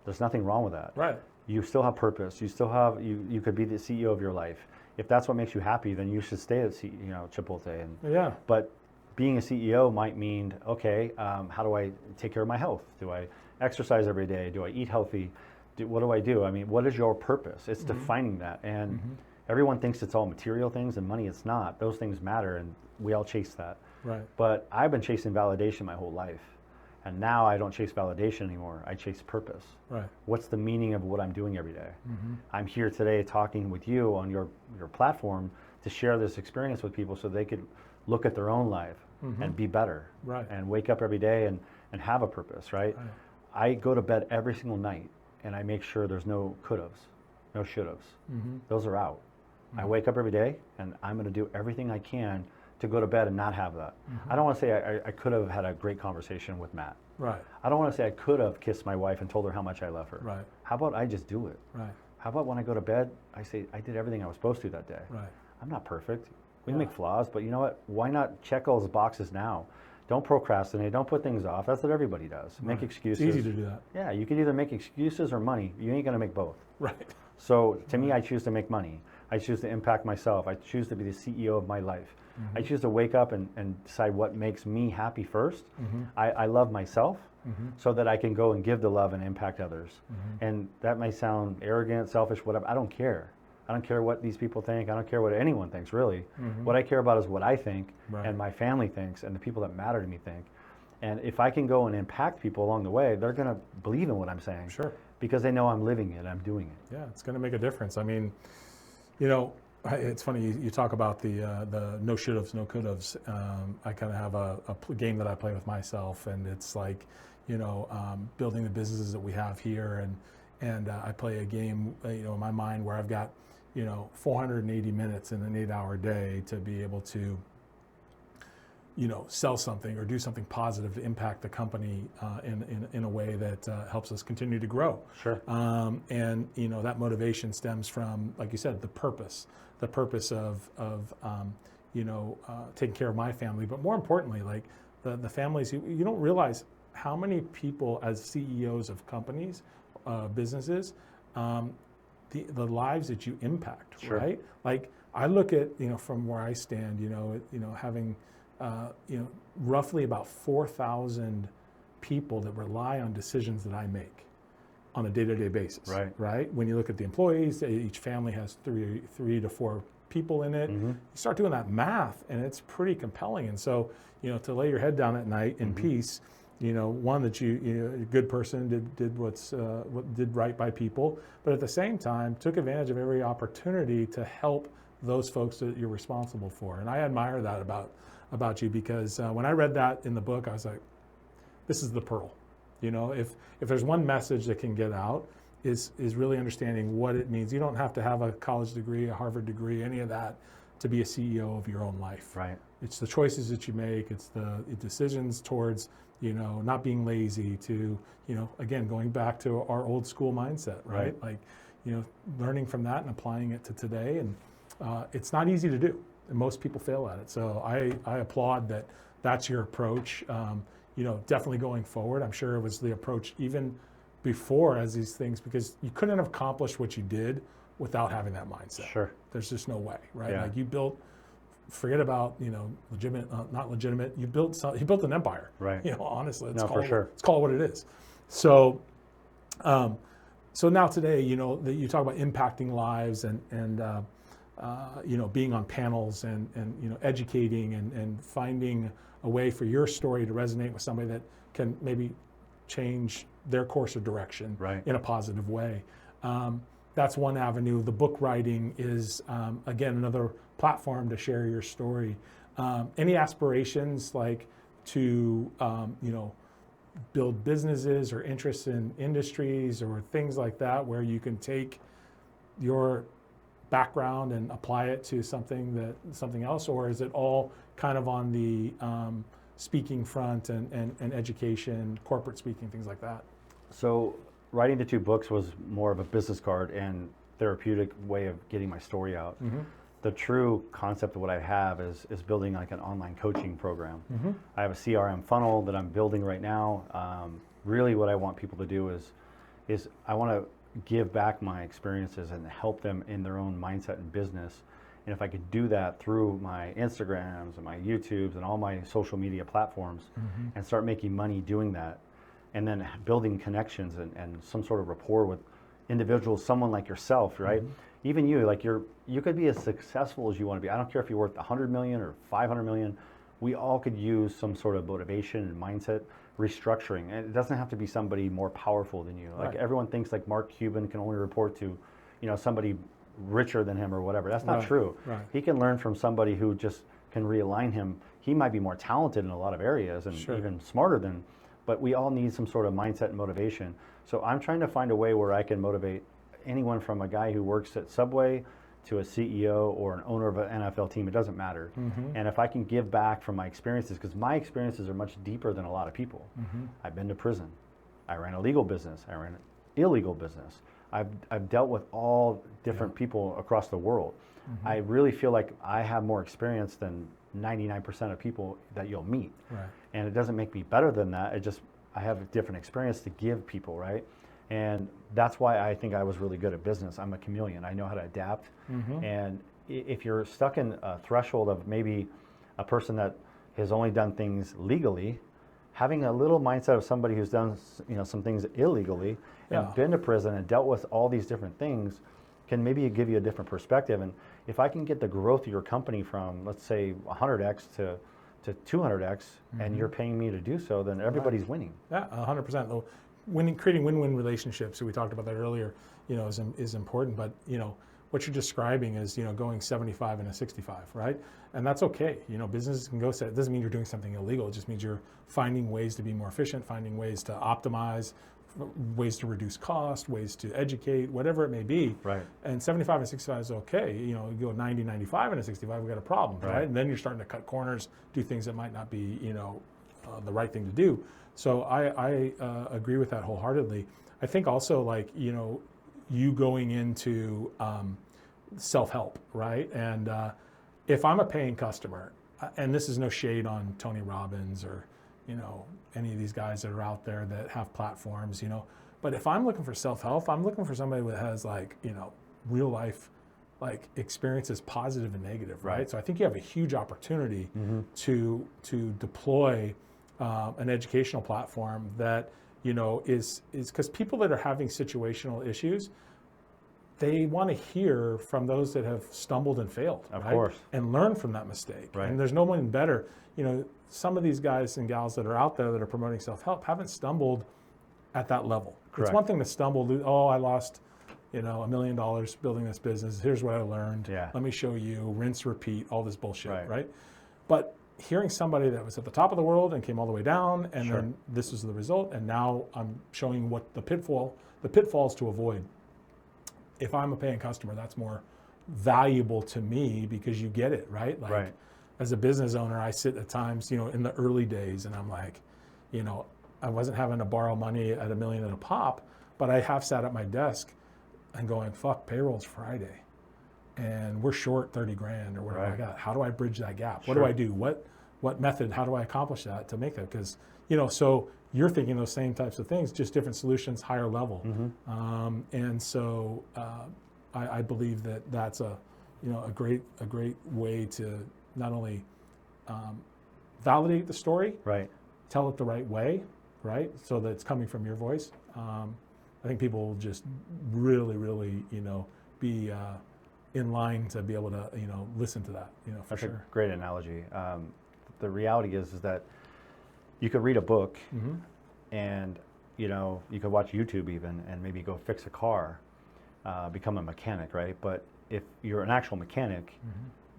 there's nothing wrong with that.
Right.
You still have purpose. You still have you could be the CEO of your life. If that's what makes you happy, then you should stay at Chipotle. And
Yeah.
but being a CEO might mean, okay, how do I take care of my health? Do I exercise every day? Do I eat healthy? What do I do? I mean, what is your purpose? It's
Mm-hmm.
defining that. And everyone thinks it's all material things and money. It's not. Those things matter, and we all chase that.
Right.
But I've been chasing validation my whole life. And now I don't chase validation anymore. I chase purpose.
Right.
What's the meaning of what I'm doing every day?
Mm-hmm.
I'm here today talking with you on your platform to share this experience with people so they could look at their own life and be better.
Right.
And wake up every day and have a purpose, right?
Right.
I go to bed every single night and I make sure there's no could-haves, no should-haves.
Mm-hmm.
Those are out. I wake up every day and I'm going to do everything I can to go to bed and not have that. I don't want to say I could have had a great conversation with Matt.
Right.
I don't want to say I could have kissed my wife and told her how much I love her.
Right.
How about I just do it?
Right.
How about when I go to bed, I say I did everything I was supposed to that day.
Right.
I'm not perfect. We
Yeah.
make flaws, but you know what? Why not check all those boxes now? Don't procrastinate. Don't put things off. That's what everybody does. Make
Right.
excuses.
It's easy to do that.
Yeah, you can either make excuses or money. You ain't going to make both.
Right.
So to me, I choose to make money. I choose to impact myself. I choose to be the CEO of my life. I choose to wake up and decide what makes me happy first. I love myself so that I can go and give the love and impact others. And that may sound arrogant, selfish, whatever. I don't care. I don't care what these people think. I don't care what anyone thinks, really. What I care about is what I think
Right.
and my family thinks and the people that matter to me think. And if I can go and impact people along the way, they're going to believe in what I'm saying.
Sure.
because they know I'm living it, I'm doing it.
Yeah, it's going to make a difference. I mean, it's funny you talk about the no should-haves, no could-haves. I kind of have a game that I play with myself, and it's like, building the businesses that we have here, and I play a game, in my mind where I've got, 480 minutes in an 8-hour day to be able to, sell something or do something positive to impact the company in a way that helps us continue to grow.
Sure.
And that motivation stems from, like you said, the purpose of taking care of my family, but more importantly, like the families. You don't realize how many people, as CEOs of companies, businesses, the lives that you impact.
Sure.
Right? Like I look at from where I stand, having roughly about 4,000 people that rely on decisions that I make on a day-to-day basis.
Right.
Right. When you look at the employees, each family has three to four people in it.
Mm-hmm.
You start doing that math, and it's pretty compelling. And so, to lay your head down at night in
Mm-hmm.
peace, one that a good person what did right by people, but at the same time took advantage of every opportunity to help those folks that you're responsible for. And I admire that about you, because when I read that in the book, I was like, this is the pearl. If there's one message that can get out, is really understanding what it means. You don't have to have a college degree, a Harvard degree, any of that to be a CEO of your own life.
Right.
It's the choices that you make. It's the decisions towards, not being lazy, to, again, going back to our old school mindset, right? Like, learning from that and applying it to today. And it's not easy to do. And most people fail at it. So I applaud that that's your approach. Definitely going forward. I'm sure it was the approach even before as these things, because you couldn't have accomplished what you did without having that mindset.
Sure.
There's just no way, right?
Yeah.
Like you built, forget about, legitimate, not legitimate, you built an empire.
Right.
Honestly,
No, for sure.
let's call it what it is. So, so now today, that you talk about impacting lives and being on panels and educating and finding a way for your story to resonate with somebody that can maybe change their course of direction in a positive way. That's one avenue. The book writing is, again, another platform to share your story. Any aspirations like to, build businesses or interests in industries or things like that where you can take your background and apply it to something else, or is it all kind of on the speaking front and education, corporate speaking, things like that?
So writing the 2 books was more of a business card and therapeutic way of getting my story out.
Mm-hmm.
The true concept of what I have is building like an online coaching program.
Mm-hmm.
I have a CRM funnel that I'm building right now. Really what I want people to do is I want to give back my experiences and help them in their own mindset and business. And if I could do that through my Instagrams and my YouTubes and all my social media platforms,
Mm-hmm.
and start making money doing that, and then building connections and some sort of rapport with individuals, someone like yourself, right?
Mm-hmm.
Even you, like you could be as successful as you want to be. I don't care if you're worth 100 million or 500 million. We all could use some sort of motivation and mindset restructuring. And it doesn't have to be somebody more powerful than you. Like everyone thinks like Mark Cuban can only report to, somebody richer than him or whatever. That's not true.
Right.
He can learn from somebody who just can realign him. He might be more talented in a lot of areas and even smarter than, but we all need some sort of mindset and motivation. So I'm trying to find a way where I can motivate anyone from a guy who works at Subway to a CEO or an owner of an NFL team. It doesn't matter.
Mm-hmm.
And if I can give back from my experiences, because my experiences are much deeper than a lot of people.
Mm-hmm.
I've been to prison. I ran a legal business. I ran an illegal business. I've dealt with all different people across the world. Mm-hmm. I really feel like I have more experience than 99% of people that you'll meet.
Right.
And it doesn't make me better than that. I have a different experience to give people, right? And that's why I think I was really good at business. I'm a chameleon. I know how to adapt. Mm-hmm. And if you're stuck in a threshold of maybe a person that has only done things legally, having a little mindset of somebody who's done some things illegally and been to prison and dealt with all these different things can maybe give you a different perspective. And if I can get the growth of your company from, let's say, 100x to 200x, and you're paying me to do so, then everybody's winning.
Yeah, 100%. creating win-win relationships. So we talked about that earlier. Is important. But what you're describing is going 75 and a 65, right? And that's okay. Businesses can go. It doesn't mean you're doing something illegal. It just means you're finding ways to be more efficient, finding ways to optimize, ways to reduce cost, ways to educate, whatever it may be.
Right.
And 75 and 65 is okay. You go 90, 95 and a 65, we got a problem, right? And then you're starting to cut corners, do things that might not be, the right thing to do. So I agree with that wholeheartedly. I think also you going into self-help, right? And if I'm a paying customer, and this is no shade on Tony Robbins or any of these guys that are out there that have platforms, but if I'm looking for self-help, I'm looking for somebody that has real life experiences, positive and negative, right? So I think you have a huge opportunity to deploy an educational platform that is because people that are having situational issues, they want to hear from those that have stumbled and failed,
of
right?
course,
and learn from that mistake.
Right.
And there's no one better. Some of these guys and gals that are out there that are promoting self-help haven't stumbled at that level.
Correct.
It's one thing to stumble. Oh, I lost, $1 million building this business. Here's what I learned.
Yeah.
Let me show you. Rinse, repeat. All this bullshit,
Right.
right? But hearing somebody that was at the top of the world and came all the way down, and
Sure.
then this is the result, and now I'm showing what the pitfalls to avoid. If I'm a paying customer, that's more valuable to me because you get it, right?
Right.
As a business owner, I sit at times, in the early days, and I'm like, I wasn't having to borrow money at $1 million at a pop, but I have sat at my desk and going, fuck, payroll's Friday, and we're short 30 grand or whatever I got. How do I bridge that gap? What do I do? What method? How do I accomplish that to make that? Because so you're thinking those same types of things, just different solutions, higher level. And so I believe that that's a great way to not only validate the story,
right,
tell it the right way, right, so that it's coming from your voice. I think people will just really, really, be in line to be able to, listen to that, for
That's
sure.
a great analogy. The reality is that you could read a book and, you could watch YouTube even and maybe go fix a car, become a mechanic, right? But if you're an actual mechanic,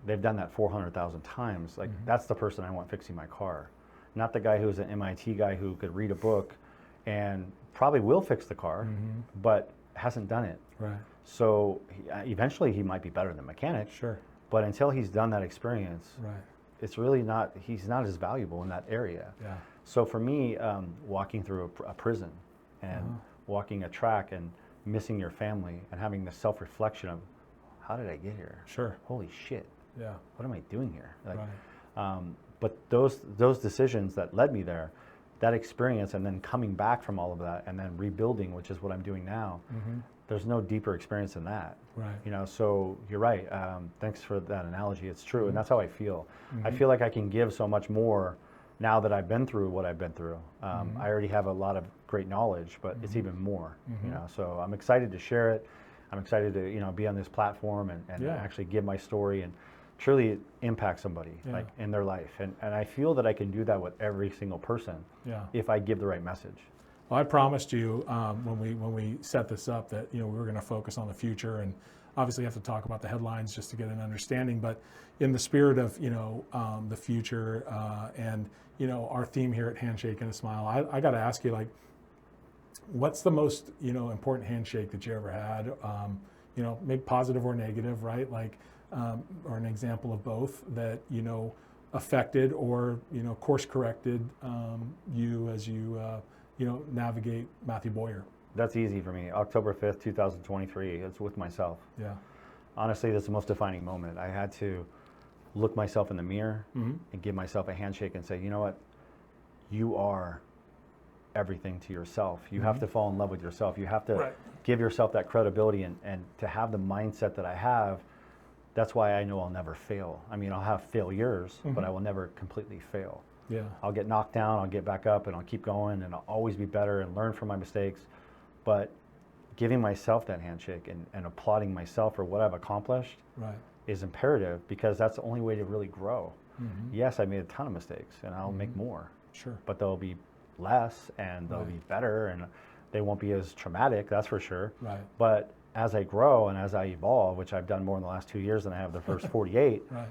they've done that 400,000 times. That's the person I want fixing my car. Not the guy who's an MIT guy who could read a book and probably will fix the car, but hasn't done it.
Right.
So eventually he might be better than a mechanic.
Sure.
But until he's done that experience,
Right.
it's really not, he's not as valuable in that area.
Yeah.
So for me, walking through a prison and walking a track and missing your family and having the self-reflection of, how did I get here?
Sure.
Holy shit.
Yeah.
What am I doing here?
Right.
But those decisions that led me there, that experience, and then coming back from all of that and then rebuilding, which is what I'm doing now, there's no deeper experience than that.
Right.
So you're right. Thanks for that analogy. It's true, and that's how I feel. I feel like I can give so much more now that I've been through what I've been through. I already have a lot of great knowledge, but it's even more. So I'm excited to share it. I'm excited to be on this platform and actually give my story and truly impact somebody like in their life. And I feel that I can do that with every single person if I give the right message.
Well, I promised you when we set this up that we were going to focus on the future, and obviously have to talk about the headlines just to get an understanding. But in the spirit of the future and our theme here at Handshake and a Smile, I got to ask you, what's the most important handshake that you ever had? Maybe positive or negative, right? Or an example of both that affected or course corrected you as you navigate Mathew Bowyer.
That's easy for me. October 5th, 2023. It's with myself.
Yeah.
Honestly, that's the most defining moment. I had to look myself in the mirror and give myself a handshake and say, you know what? You are everything to yourself. You have to fall in love with yourself. You have to give yourself that credibility and to have the mindset that I have. That's why I know I'll never fail. I mean, I'll have failures, but I will never completely fail.
Yeah.
I'll get knocked down, I'll get back up, and I'll keep going, and I'll always be better and learn from my mistakes. But giving myself that handshake and applauding myself for what I've accomplished is imperative, because that's the only way to really grow. Yes, I made a ton of mistakes, and I'll make more.
Sure.
But they'll be less, and they'll be better, and They won't be as traumatic, that's for sure.
Right.
But as I grow and as I evolve, which I've done more in the last 2 years than I have the first 48,
Right.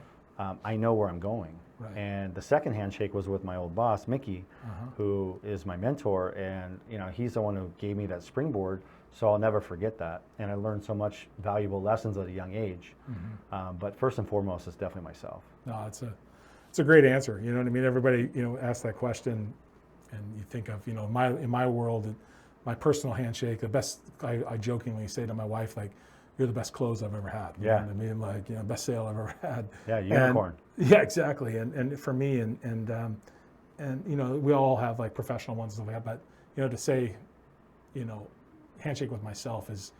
I know where I'm going.
Right.
And the second handshake was with my old boss, Mickey, who is my mentor, and he's the one who gave me that springboard. So I'll never forget that, and I learned so much valuable lessons at a young age. But first and foremost, it's definitely myself.
No, it's a great answer. You know what I mean? Everybody asks that question, and you think of in my world, my personal handshake. The best I jokingly say to my wife, like, you're the best clothes I've ever had. You know what I mean? Like, best sale I've ever had.
Yeah, unicorn.
Yeah, exactly. And for me, and we all have like professional ones and stuff like that. But to say, handshake with myself is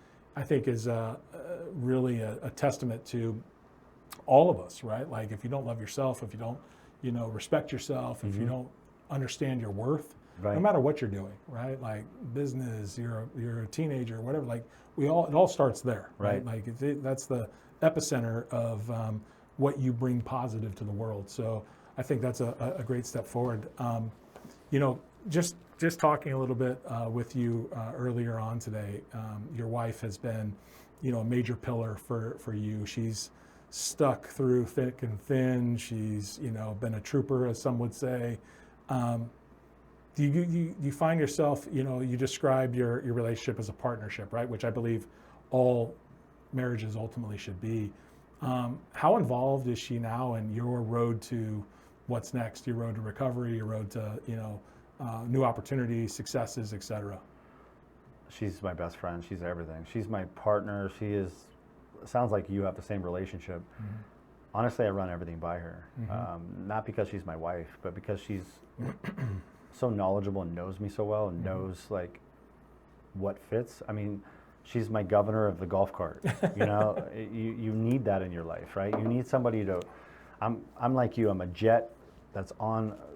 really a testament to all of us, right? Like, if you don't love yourself, if you don't respect yourself, if you don't understand your worth, no matter what you're doing, right? Like business, you're a teenager, whatever. Like it all starts there, right? Like that's the epicenter of what you bring positive to the world. So I think that's a great step forward. Just talking a little bit with you earlier on today, your wife has been, a major pillar for you. She's stuck through thick and thin. She's, been a trooper, as some would say. Do you find yourself, you described your relationship as a partnership, right? Which I believe all marriages ultimately should be. How involved is she now in your road to what's next, your road to recovery, your road to, new opportunities, successes, et cetera?
She's my best friend. She's everything. She's my partner. It sounds like you have the same relationship. Honestly, I run everything by her. Not because she's my wife, but because she's so knowledgeable and knows me so well and knows like what fits. I mean, she's my governor of the golf cart. You need that in your life, right? You need somebody to. I'm like you. I'm a jet that's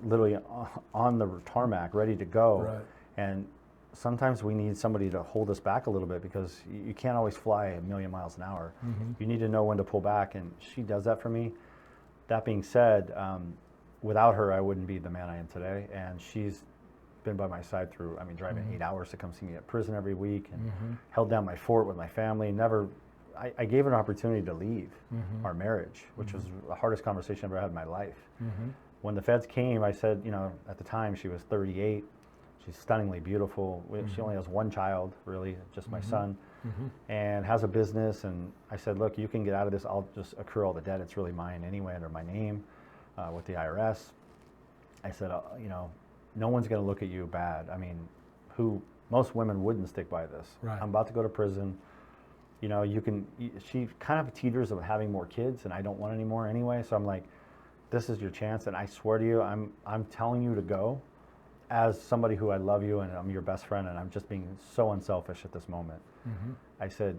literally on the tarmac, ready to go.
Right.
And sometimes we need somebody to hold us back a little bit because you can't always fly a million miles an hour. You need to know when to pull back, and she does that for me. That being said, without her, I wouldn't be the man I am today. And she's been by my side through, driving 8 hours to come see me at prison every week and held down my fort with my family. I gave her an opportunity to leave our marriage, which was the hardest conversation I've ever had in my life. When the feds came, I said, at the time she was 38. She's stunningly beautiful. She only has one child, really, just my son, and has a business. And I said, look, you can get out of this. I'll just accrue all the debt. It's really mine anyway, under my name, with the IRS. I said, no one's going to look at you bad. Most women wouldn't stick by this.
Right.
I'm about to go to prison. She kind of teeters of having more kids, and I don't want any more anyway. So I'm like, this is your chance, and I swear to you, I'm telling you to go as somebody who I love you, and I'm your best friend, and I'm just being so unselfish at this moment. I said,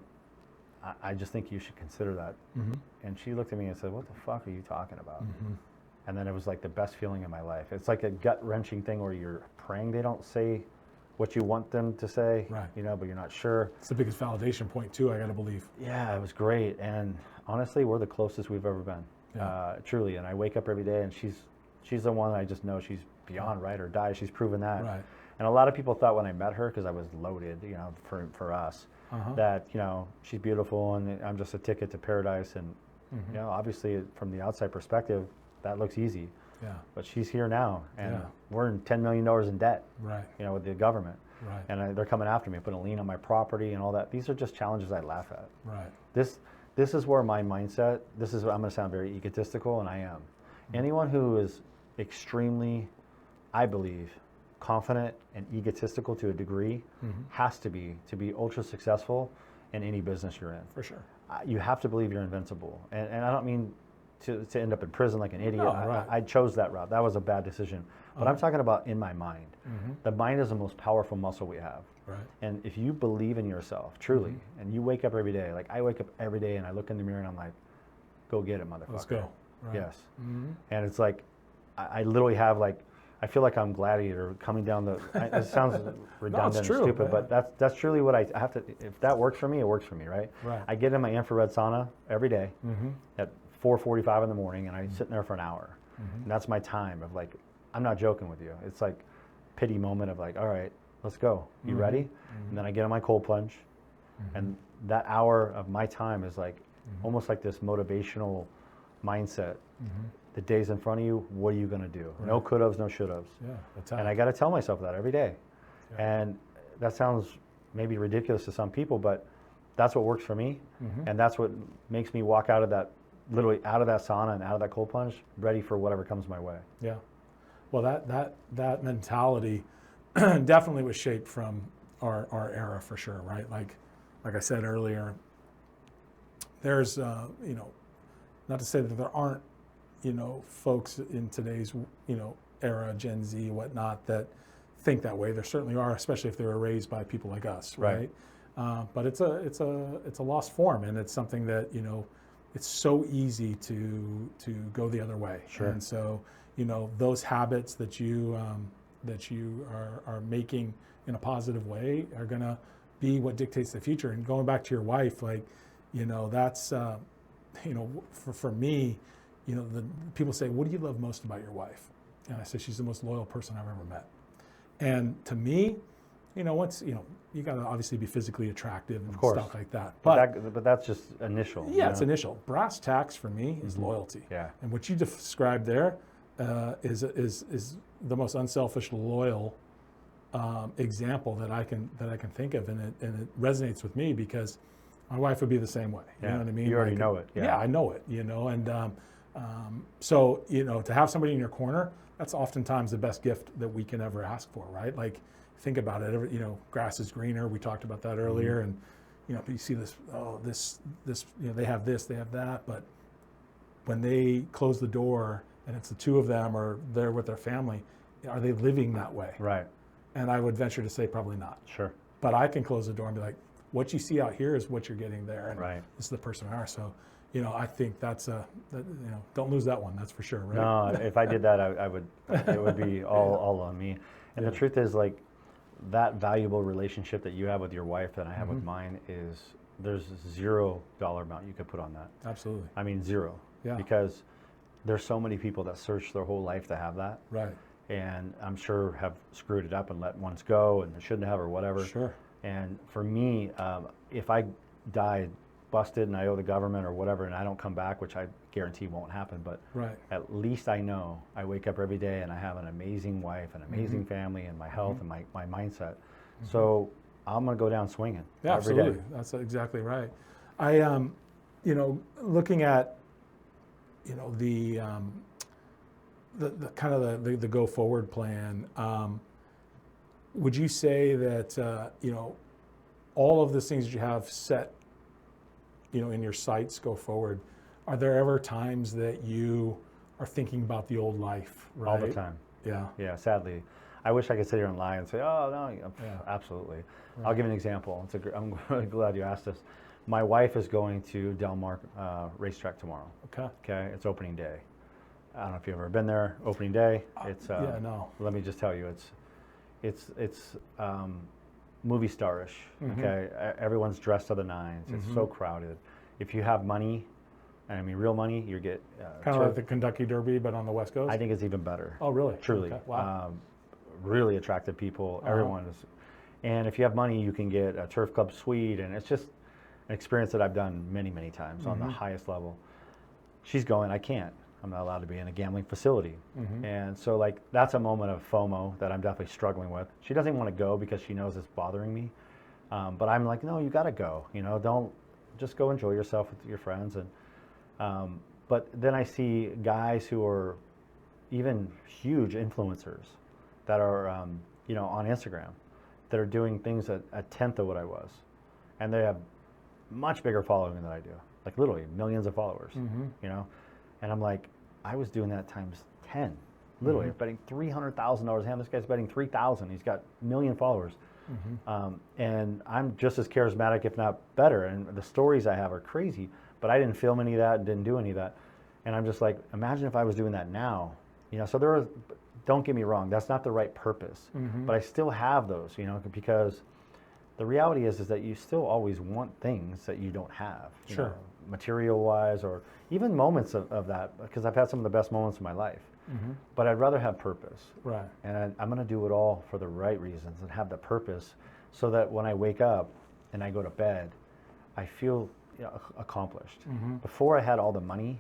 I just think you should consider that. And she looked at me and said, what the fuck are you talking about? And then it was like the best feeling in my life. It's like a gut-wrenching thing where you're praying they don't say what you want them to say,
right.
But you're not sure.
It's the biggest validation point too, I gotta believe.
Yeah, it was great. And honestly, we're the closest we've ever been, truly. And I wake up every day and she's the one I just know she's beyond ride or die. She's proven that.
Right.
And a lot of people thought when I met her, because I was loaded, for us, that, she's beautiful and I'm just a ticket to paradise. And, obviously from the outside perspective, that looks easy.
Yeah.
But she's here now, and we're in $10 million in debt,
right.
With the government.
Right.
And they're coming after me, putting a lien on my property and all that. These are just challenges I laugh at.
Right.
This is where my mindset, I'm going to sound very egotistical, and I am. Anyone who is extremely, I believe, confident and egotistical to a degree has to be ultra successful in any business you're in.
For sure.
You have to believe you're invincible. And I don't mean to end up in prison like an idiot.
No, right.
I chose that route. That was a bad decision. But I'm talking about in my mind. The mind is the most powerful muscle we have.
Right.
And if you believe in yourself, truly, and you wake up every day, like I wake up every day and I look in the mirror and I'm like, go get it, motherfucker.
Let's go. Right.
Yes. And it's like, I literally have like, I feel like I'm Gladiator coming down the, it sounds redundant and stupid, but that's truly what I have to, if that works for me, it works for me, right?
Right.
I get in my infrared sauna every day at 4:45 in the morning, and I sit in there for an hour. And that's my time of like, I'm not joking with you. It's like pity moment of like, all right, let's go. You ready? And then I get on my cold plunge, and that hour of my time is like almost like this motivational mindset. The day's in front of you. What are you going to do?
Right.
No could-haves, no should-haves.
Yeah,
And I got to tell myself that every day.
Yeah.
And that sounds maybe ridiculous to some people, but that's what works for me. And that's what makes me walk out of that, literally out of that sauna and out of that cold plunge, ready for whatever comes my way.
Yeah. Well, that mentality definitely was shaped from our era for sure, right? Like I said earlier, there's not to say that there aren't folks in today's era, Gen Z, whatnot, that think that way. There certainly are, especially if they were raised by people like us, right? But it's a lost form, and it's something that it's so easy to go the other way.
Sure.
And so those habits that you are making in a positive way are going to be what dictates the future. And going back to your wife, like that's for me, the people say, what do you love most about your wife? And I say, she's the most loyal person I've ever met. And to me, you got to obviously be physically attractive and stuff like that.
But that's just initial.
Yeah, it's initial. Brass tacks for me is loyalty.
Yeah.
And what you described there is the most unselfish, loyal example that I can think of, and it resonates with me because my wife would be the same way. You know what I mean?
You already know it.
Yeah, I know it. And so to have somebody in your corner, that's oftentimes the best gift that we can ever ask for, right? Like, think about it. Grass is greener. We talked about that earlier, and you see this. Oh, this. They have this. They have that. But when they close the door and it's the two of them, or they're with their family, are they living that way?
Right.
And I would venture to say probably not.
Sure.
But I can close the door and be like, what you see out here is what you're getting there, and
right.
This is the person we are. So, I think that's don't lose that one. That's for sure, right?
No, if I did that, I would. It would be all on me. And the truth is, like, that valuable relationship that you have with your wife that I have with mine is there's $0 amount you could put on that.
Absolutely.
I mean, zero.
Yeah.
Because there's so many people that search their whole life to have that.
Right.
And I'm sure have screwed it up and let ones go and shouldn't have or whatever.
Sure.
And for me, if I died busted and I owe the government or whatever and I don't come back, which I guarantee won't happen, but at least I know I wake up every day and I have an amazing wife, an amazing family, and my health and my mindset. So I'm going to go down swinging every
absolutely.
day.
That's exactly right. I, looking at, the kind of the go forward plan, would you say that, all of the things that you have set, in your sights go forward, are there ever times that you are thinking about the old life, right?
All the time.
Yeah.
Yeah, sadly. I wish I could sit here and lie and say, oh, no, absolutely. Right. I'll give you an example. I'm really glad you asked this. My wife is going to Del Mar racetrack tomorrow. Okay. It's opening day. I don't know if you've ever been there. Opening day. It's
no.
Let me just tell you, it's movie starish. Okay, everyone's dressed to the nines. It's so crowded. If you have money, and I mean real money, you get
kind of like the Kentucky Derby, but on the West Coast.
I think it's even better.
Oh, really?
Truly.
Okay. Wow.
Really attractive people. Everyone is, and if you have money, you can get a turf club suite, and it's just an experience that I've done many, many times on the highest level. She's going. I can't. I'm not allowed to be in a gambling facility. And so, like, that's a moment of FOMO that I'm definitely struggling with. She doesn't want to go because she knows it's bothering me. But I'm like, no, you got to go. Don't just go enjoy yourself with your friends. And but then I see guys who are even huge influencers that are, on Instagram that are doing things at a tenth of what I was. And they have much bigger following than I do, like literally millions of followers, And I'm like, I was doing that times 10, literally betting $300,000. This guy's betting 3,000. He's got 1 million followers. And I'm just as charismatic, if not better. And the stories I have are crazy, but I didn't film any of that, didn't do any of that. And I'm just like, imagine if I was doing that now, so don't get me wrong, that's not the right purpose, but I still have those, because the reality is that you still always want things that you don't have.
Sure.
material-wise, or even moments of that, because I've had some of the best moments of my life. But I'd rather have purpose.
Right.
And I'm going to do it all for the right reasons and have the purpose, so that when I wake up and I go to bed, I feel accomplished. Before I had all the money,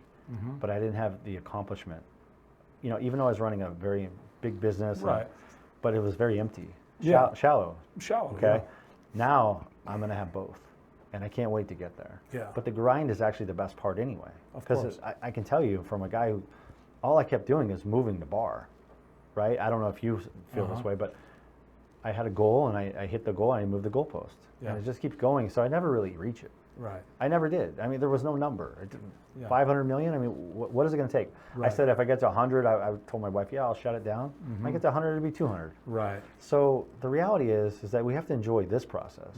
but I didn't have the accomplishment. Even though I was running a very big business,
Right.
But it was very empty,
Yeah.
shallow. Okay.
Yeah.
Now I'm going to have both, and I can't wait to get there.
Yeah.
But the grind is actually the best part anyway.
Of course.
Because I can tell you, from a guy who, all I kept doing is moving the bar, right? I don't know if you feel this way, but I had a goal, and I hit the goal, and I moved the goalpost.
Yeah.
And it just keeps going, so I never really reach it.
Right.
I never did. I mean, there was no number. It didn't,
Yeah.
500 million? I mean, what is it going to take?
Right.
I said if I get to 100, I told my wife, yeah, I'll shut it down. If I get to 100, it'll be 200.
Right.
So the reality is that we have to enjoy this process,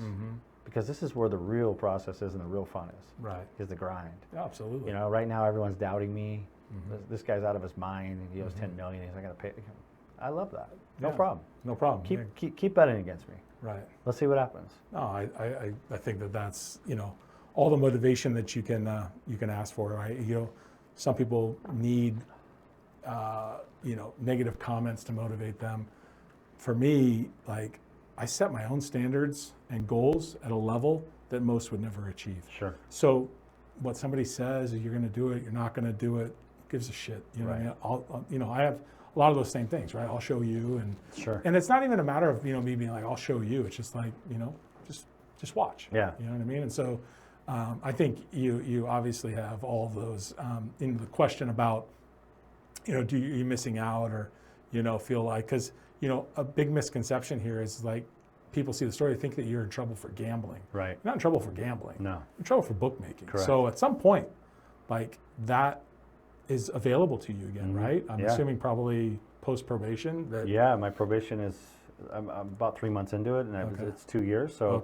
because this is where the real process is and the real fun is.
Right.
Is the grind.
Absolutely.
Right now everyone's doubting me. This guy's out of his mind. He owes 10 million. He's not going to pay. I love that. No
Yeah.
problem.
No problem.
Keep betting against me.
Right.
Let's see what happens.
No, I think that's all the motivation that you can ask for, right? Some people need negative comments to motivate them. For me, like, I set my own standards and goals at a level that most would never achieve.
Sure.
So what somebody says, you're going to do it, you're not going to do it, gives a shit. You know what I mean? I have a lot of those same things, right? I'll show you, and
Sure.
And it's not even a matter of me being like, I'll show you. It's just like just watch.
Yeah.
You know what I mean? And so I think you obviously have all of those. In the question about are you missing out, or feel like, because a big misconception here is like, people see the story, they think that you're in trouble for gambling.
Right.
You're not in trouble for gambling.
No.
You're in trouble for bookmaking.
Correct.
So at some point, like, that is available to you again, right? I'm assuming probably post probation.
Yeah, my probation is, I'm about 3 months into it, and it's 2 years. So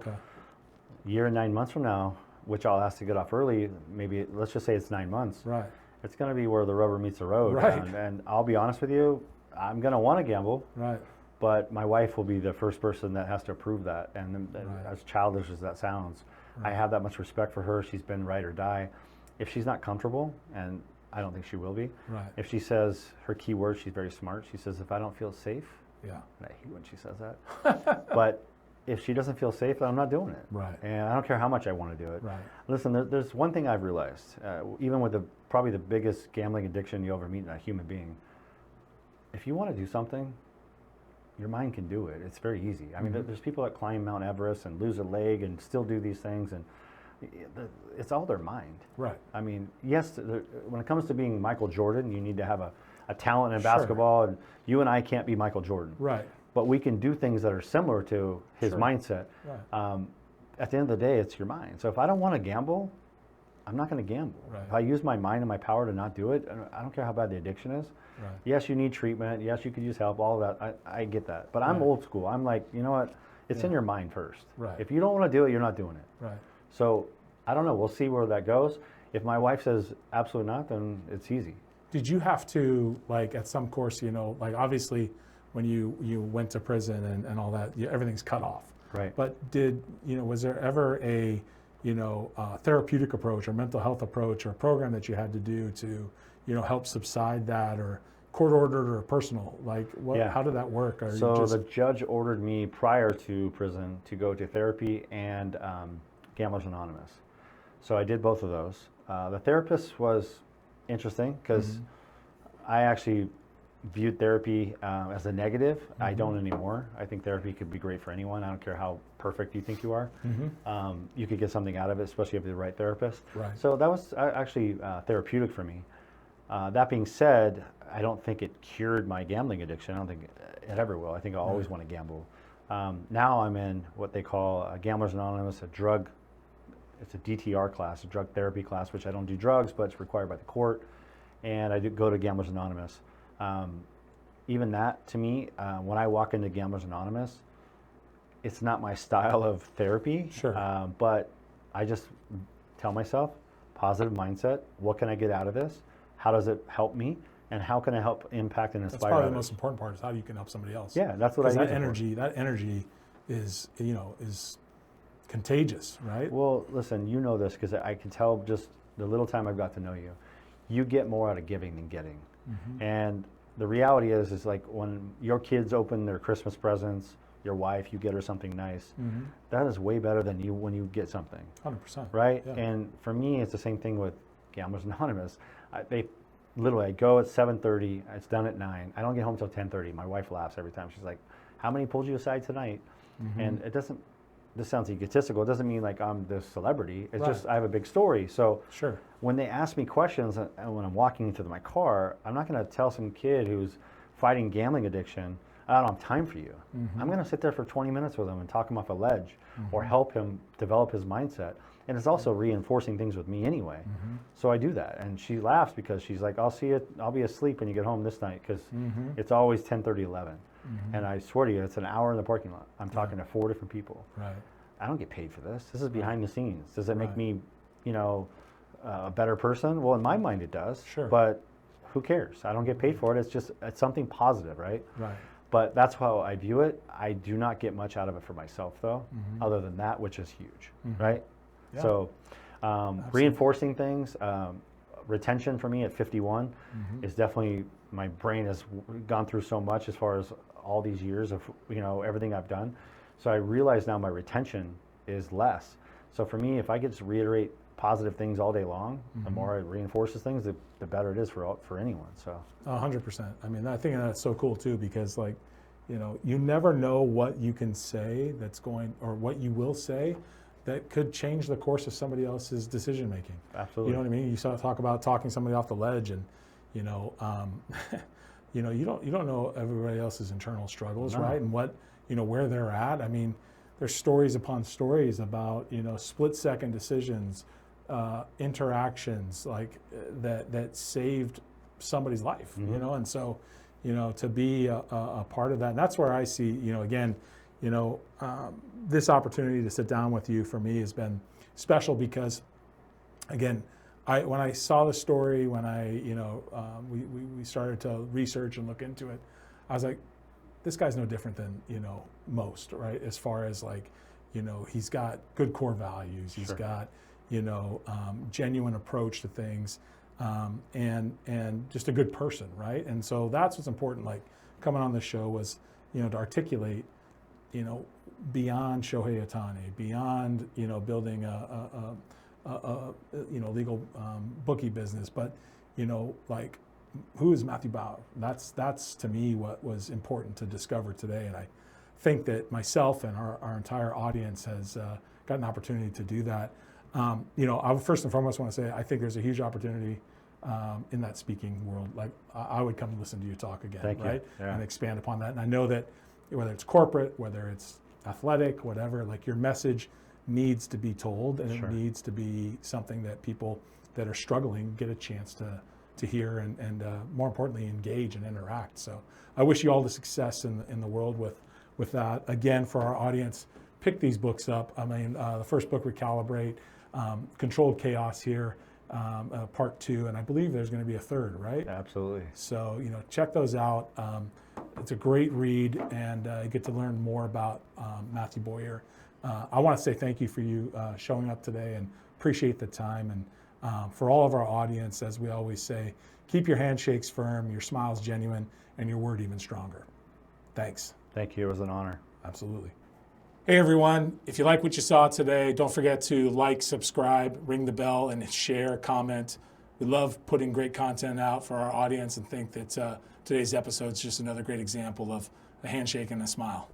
year and 9 months from now, which I'll ask to get off early, maybe let's just say it's 9 months.
Right.
It's going to be where the rubber meets the road.
Right.
And I'll be honest with you, I'm going to want to gamble.
Right.
But my wife will be the first person that has to approve that. And as childish as that sounds, I have that much respect for her. She's been ride or die. If she's not comfortable, and I don't think she will be, if she says her key word, she's very smart. She says, if I don't feel safe, and I hate when she says that, but if she doesn't feel safe, then I'm not doing it.
Right.
And I don't care how much I want to do it.
Right.
Listen, there's one thing I've realized, even with probably the biggest gambling addiction you ever meet in a human being. If you want to do something, your mind can do it. It's very easy. I mean, there's people that climb Mount Everest and lose a leg and still do these things, and it's all their mind.
Right.
I mean, yes, when it comes to being Michael Jordan, you need to have a talent in basketball, and you and I can't be Michael Jordan.
Right.
But we can do things that are similar to his mindset.
Right.
At the end of the day, it's your mind. So if I don't want to gamble, I'm not going to gamble.
Right.
If I use my mind and my power to not do it, I don't care how bad the addiction is.
Right.
Yes, you need treatment. Yes, you could use help. All of that. I get that. But I'm old school. I'm like, you know what? It's in your mind first.
Right.
If you don't want to do it, you're not doing it.
Right.
So I don't know. We'll see where that goes. If my wife says absolutely not, then it's easy.
Did you have to, like, at some course, like, obviously when you went to prison and all that, everything's cut off.
Right.
But was there ever a therapeutic approach or mental health approach or program that you had to do to help subside that, or court ordered or personal? Like, how did that work? Or
so the judge ordered me prior to prison to go to therapy and Gamblers Anonymous. So I did both of those. The therapist was interesting because I actually viewed therapy as a negative. I don't anymore. I think therapy could be great for anyone. I don't care how perfect you think you are. You could get something out of it, especially if you're the right therapist.
Right.
So that was actually therapeutic for me. That being said, I don't think it cured my gambling addiction. I don't think it ever will. I think I'll always want to gamble. Now I'm in what they call Gamblers Anonymous, it's a DTR class, a drug therapy class, which I don't do drugs, but it's required by the court. And I do go to Gamblers Anonymous. Even that, to me, when I walk into Gamblers Anonymous, it's not my style of therapy.
Sure.
But I just tell myself, positive mindset. What can I get out of this? How does it help me? And how can I help impact and inspire
That's probably
others?
the most important part, is how you can help somebody else.
Yeah, that's what I use
that
it for.
energy. That energy is is contagious, right?
Well, listen, you know this because I can tell just the little time I've got to know you, you get more out of giving than getting.
Mm-hmm.
And the reality is like when your kids open their Christmas presents, your wife, you get her something nice.
Mm-hmm.
That is way better than you when you get something.
100%.
Right?
Yeah.
And for me, it's the same thing with Gamblers Anonymous. I go at 7:30. It's done at 9. I don't get home until 10:30. My wife laughs every time. She's like, "How many pulled you aside tonight?"
Mm-hmm.
And it doesn't. This sounds egotistical. It doesn't mean like I'm the celebrity. It's
Right.
just I have a big story. So
Sure.
when they ask me questions and when I'm walking into my car, I'm not going to tell some kid who's fighting gambling addiction, "I don't have time for you."
Mm-hmm.
I'm going to sit there for 20 minutes with him and talk him off a ledge, or
Mm-hmm.
help him develop his mindset. And it's also reinforcing things with me anyway.
Mm-hmm.
So I do that. And she laughs because she's like, I'll be asleep when you get home this night, because
Mm-hmm.
it's always 10:30, 11.
Mm-hmm.
And I swear to you, it's an hour in the parking lot. I'm talking to 4 different people.
Right.
I don't get paid for this. This is behind the scenes. Does it make
Right.
me, a better person? Well, in my mind it does.
Sure.
But who cares? I don't get paid for it. It's something positive, right?
Right.
But that's how I view it. I do not get much out of it for myself, though,
Mm-hmm.
other than that, which is huge,
Mhm.
right?
Yeah.
So reinforcing things, retention for me at 51
Mm-hmm.
is definitely, my brain has gone through so much as far as all these years of everything I've done. So I realize now my retention is less. So for me, if I get to reiterate positive things all day long, the
Mhm.
more it reinforces things, the better it is for anyone. So
100%. I mean, I think that's so cool too, because you never know what you can say or what you will say that could change the course of somebody else's decision making.
absolutely.
You know what I mean? You talk about talking somebody off the ledge, and you don't know everybody else's internal struggles,
No.
right? And where they're at. I mean, there's stories upon stories about split-second decisions, interactions that saved somebody's life.
Mhm.
And so to be a part of that, and that's where I see again, this opportunity to sit down with you for me has been special, because again, when I saw the story, when we started to research and look into it, I was like, this guy's no different than most, right? As far as he's got good core values, he's
Sure.
got genuine approach to things, and just a good person, right? And so that's what's important. Like coming on the show was to articulate beyond Shohei Ohtani, beyond building a legal bookie business, but who is Mathew Bowyer? That's to me what was important to discover today, and I think that myself and our entire audience has got an opportunity to do that. I would first and foremost want to say I think there's a huge opportunity in that speaking world. Like I would come and listen to you talk again,
Thank you.
right?
Yeah.
And expand upon that. And I know that whether it's corporate, whether it's athletic, whatever, your message needs to be told, and
Sure.
it needs to be something that people that are struggling get a chance to hear and more importantly engage and interact. So I wish you all the success in the world with that. Again, for our audience, pick these books up. I mean, the first book, Recalibrate, Controlled Chaos here, part 2, and I believe there's going to be a third, right?
Absolutely.
So check those out. It's a great read, and you get to learn more about Mathew Bowyer. I want to say thank you for you showing up today, and appreciate the time. And for all of our audience, as we always say, keep your handshakes firm, your smiles genuine, and your word even stronger. Thanks.
Thank you. It was an honor.
Absolutely. Hey everyone, if you like what you saw today, don't forget to like, subscribe, ring the bell, and share, comment. We love putting great content out for our audience, and think that today's episode is just another great example of a handshake and a smile.